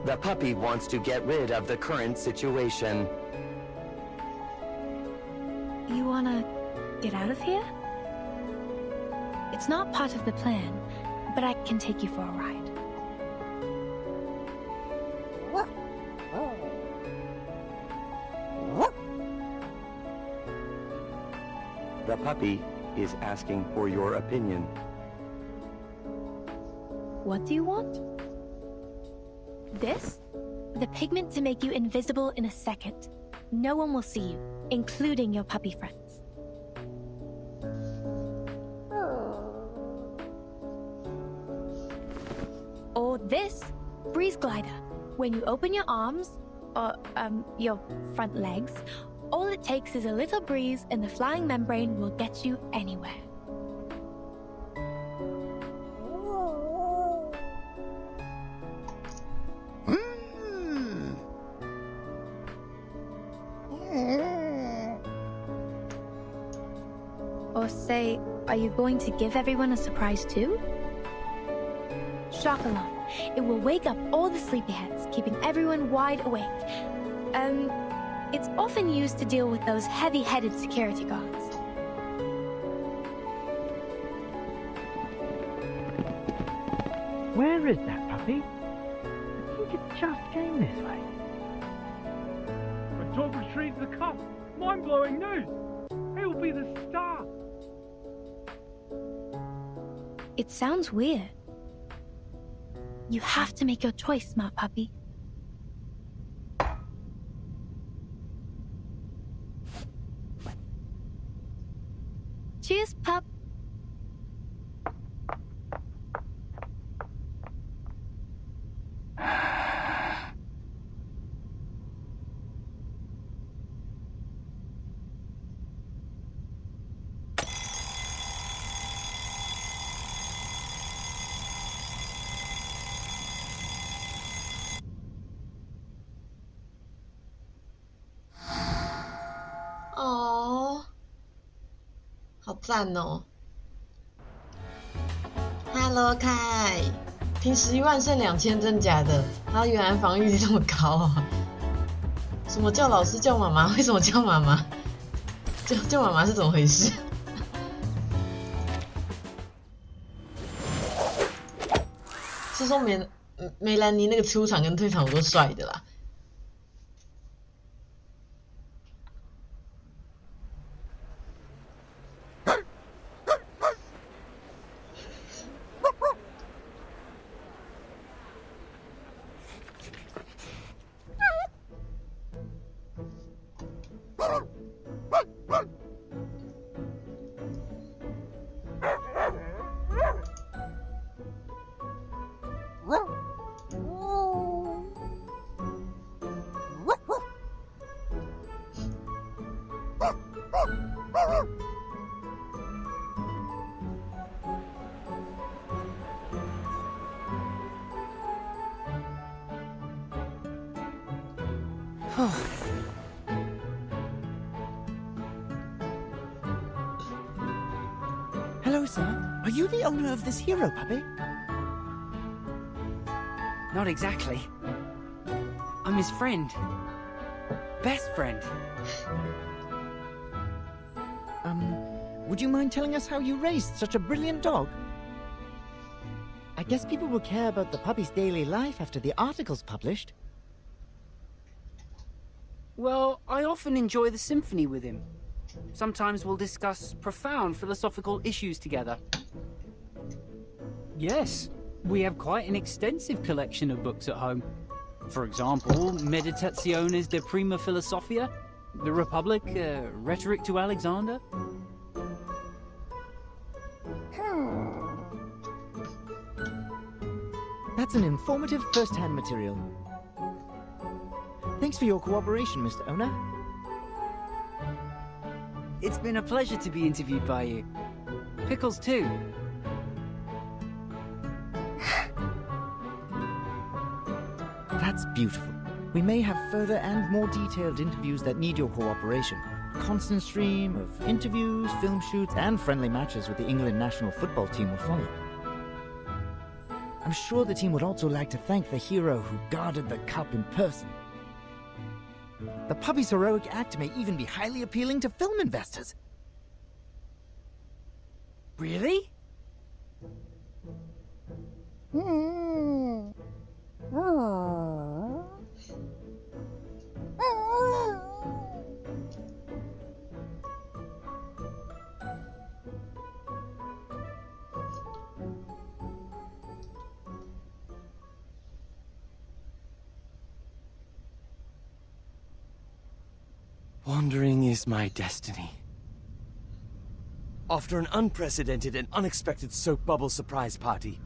The puppy wants to get rid of the current situation. You wanna get out of here? It's not part of the plan, but I can take you for a ride. The puppy is asking for your opinion. What do you want? This? The pigment to make you invisible in a second. No one will see you, including your puppy friends. Or this, breeze glider. When you open your arms, or your front legs, all it takes is a little breeze and the flying membrane will get you anywhere. Or say, are you going to give everyone a surprise too? Shock alarm. It will wake up all the sleepyheads, keeping everyone wide awake. It's often used to deal with those heavy-headed security guards. Where is that puppy? I think it just came this way. A dog retrieved the cup. Mind-blowing news. He'll be the star. It sounds weird. You have to make your choice, smart puppy. Cheers, pup.哦，好赞哦 ！Hello， 凯，平时1万剩2000，真假的？他原来防御力这么高啊！什么叫老师叫妈妈？为什么叫妈妈？叫妈妈是怎么回事？是说梅兰妮那个出场跟退场有多帅的啦？ Hello, sir. Are you the owner of this hero puppy? Not exactly. I'm his friend. Best friend. Would you mind telling us how you raised such a brilliant dog? I guess people will care about the puppy's daily life after the article's published. Well, I often enjoy the symphony with him. Sometimes we'll discuss profound philosophical issues together. Yes, we have quite an extensive collection of books at home. For example, Meditationes de Prima Philosophia, The Republic, Rhetoric to Alexander. That's an informative first-hand material. Thanks for your cooperation, Mr. Owner. It's been a pleasure to be interviewed by you. Pickles too. That's beautiful. We may have further and more detailed interviews that need your cooperation. A constant stream of interviews, film shoots, and friendly matches with the England national football team will follow. I'm sure the team would also like to thank the hero who guarded the cup in person. The puppy's heroic act may even be highly appealing to film investors. Really? Wandering is my destiny. After an unprecedented and unexpected soap bubble surprise party,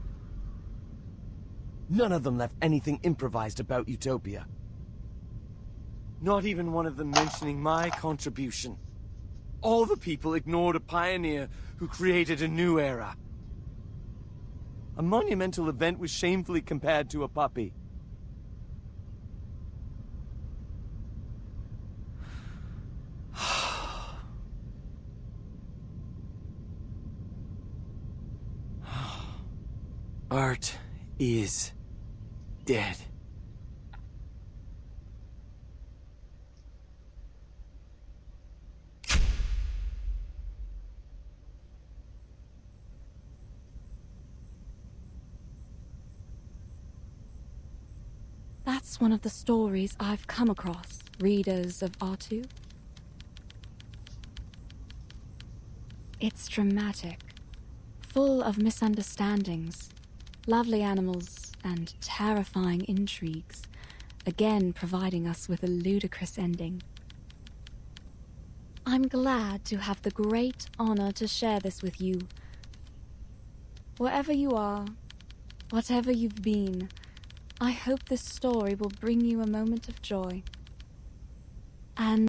none of them left anything improvised about Utopia. Not even one of them mentioning my contribution. All the people ignored a pioneer who created a new era. A monumental event was shamefully compared to a puppy. Art is dead. That's one of the stories I've come across, readers of R2. It's dramatic, full of misunderstandings, lovely animals, and terrifying intrigues, again providing us with a ludicrous ending. I'm glad to have the great honor to share this with you. Wherever you are, whatever you've been, I hope this story will bring you a moment of joy.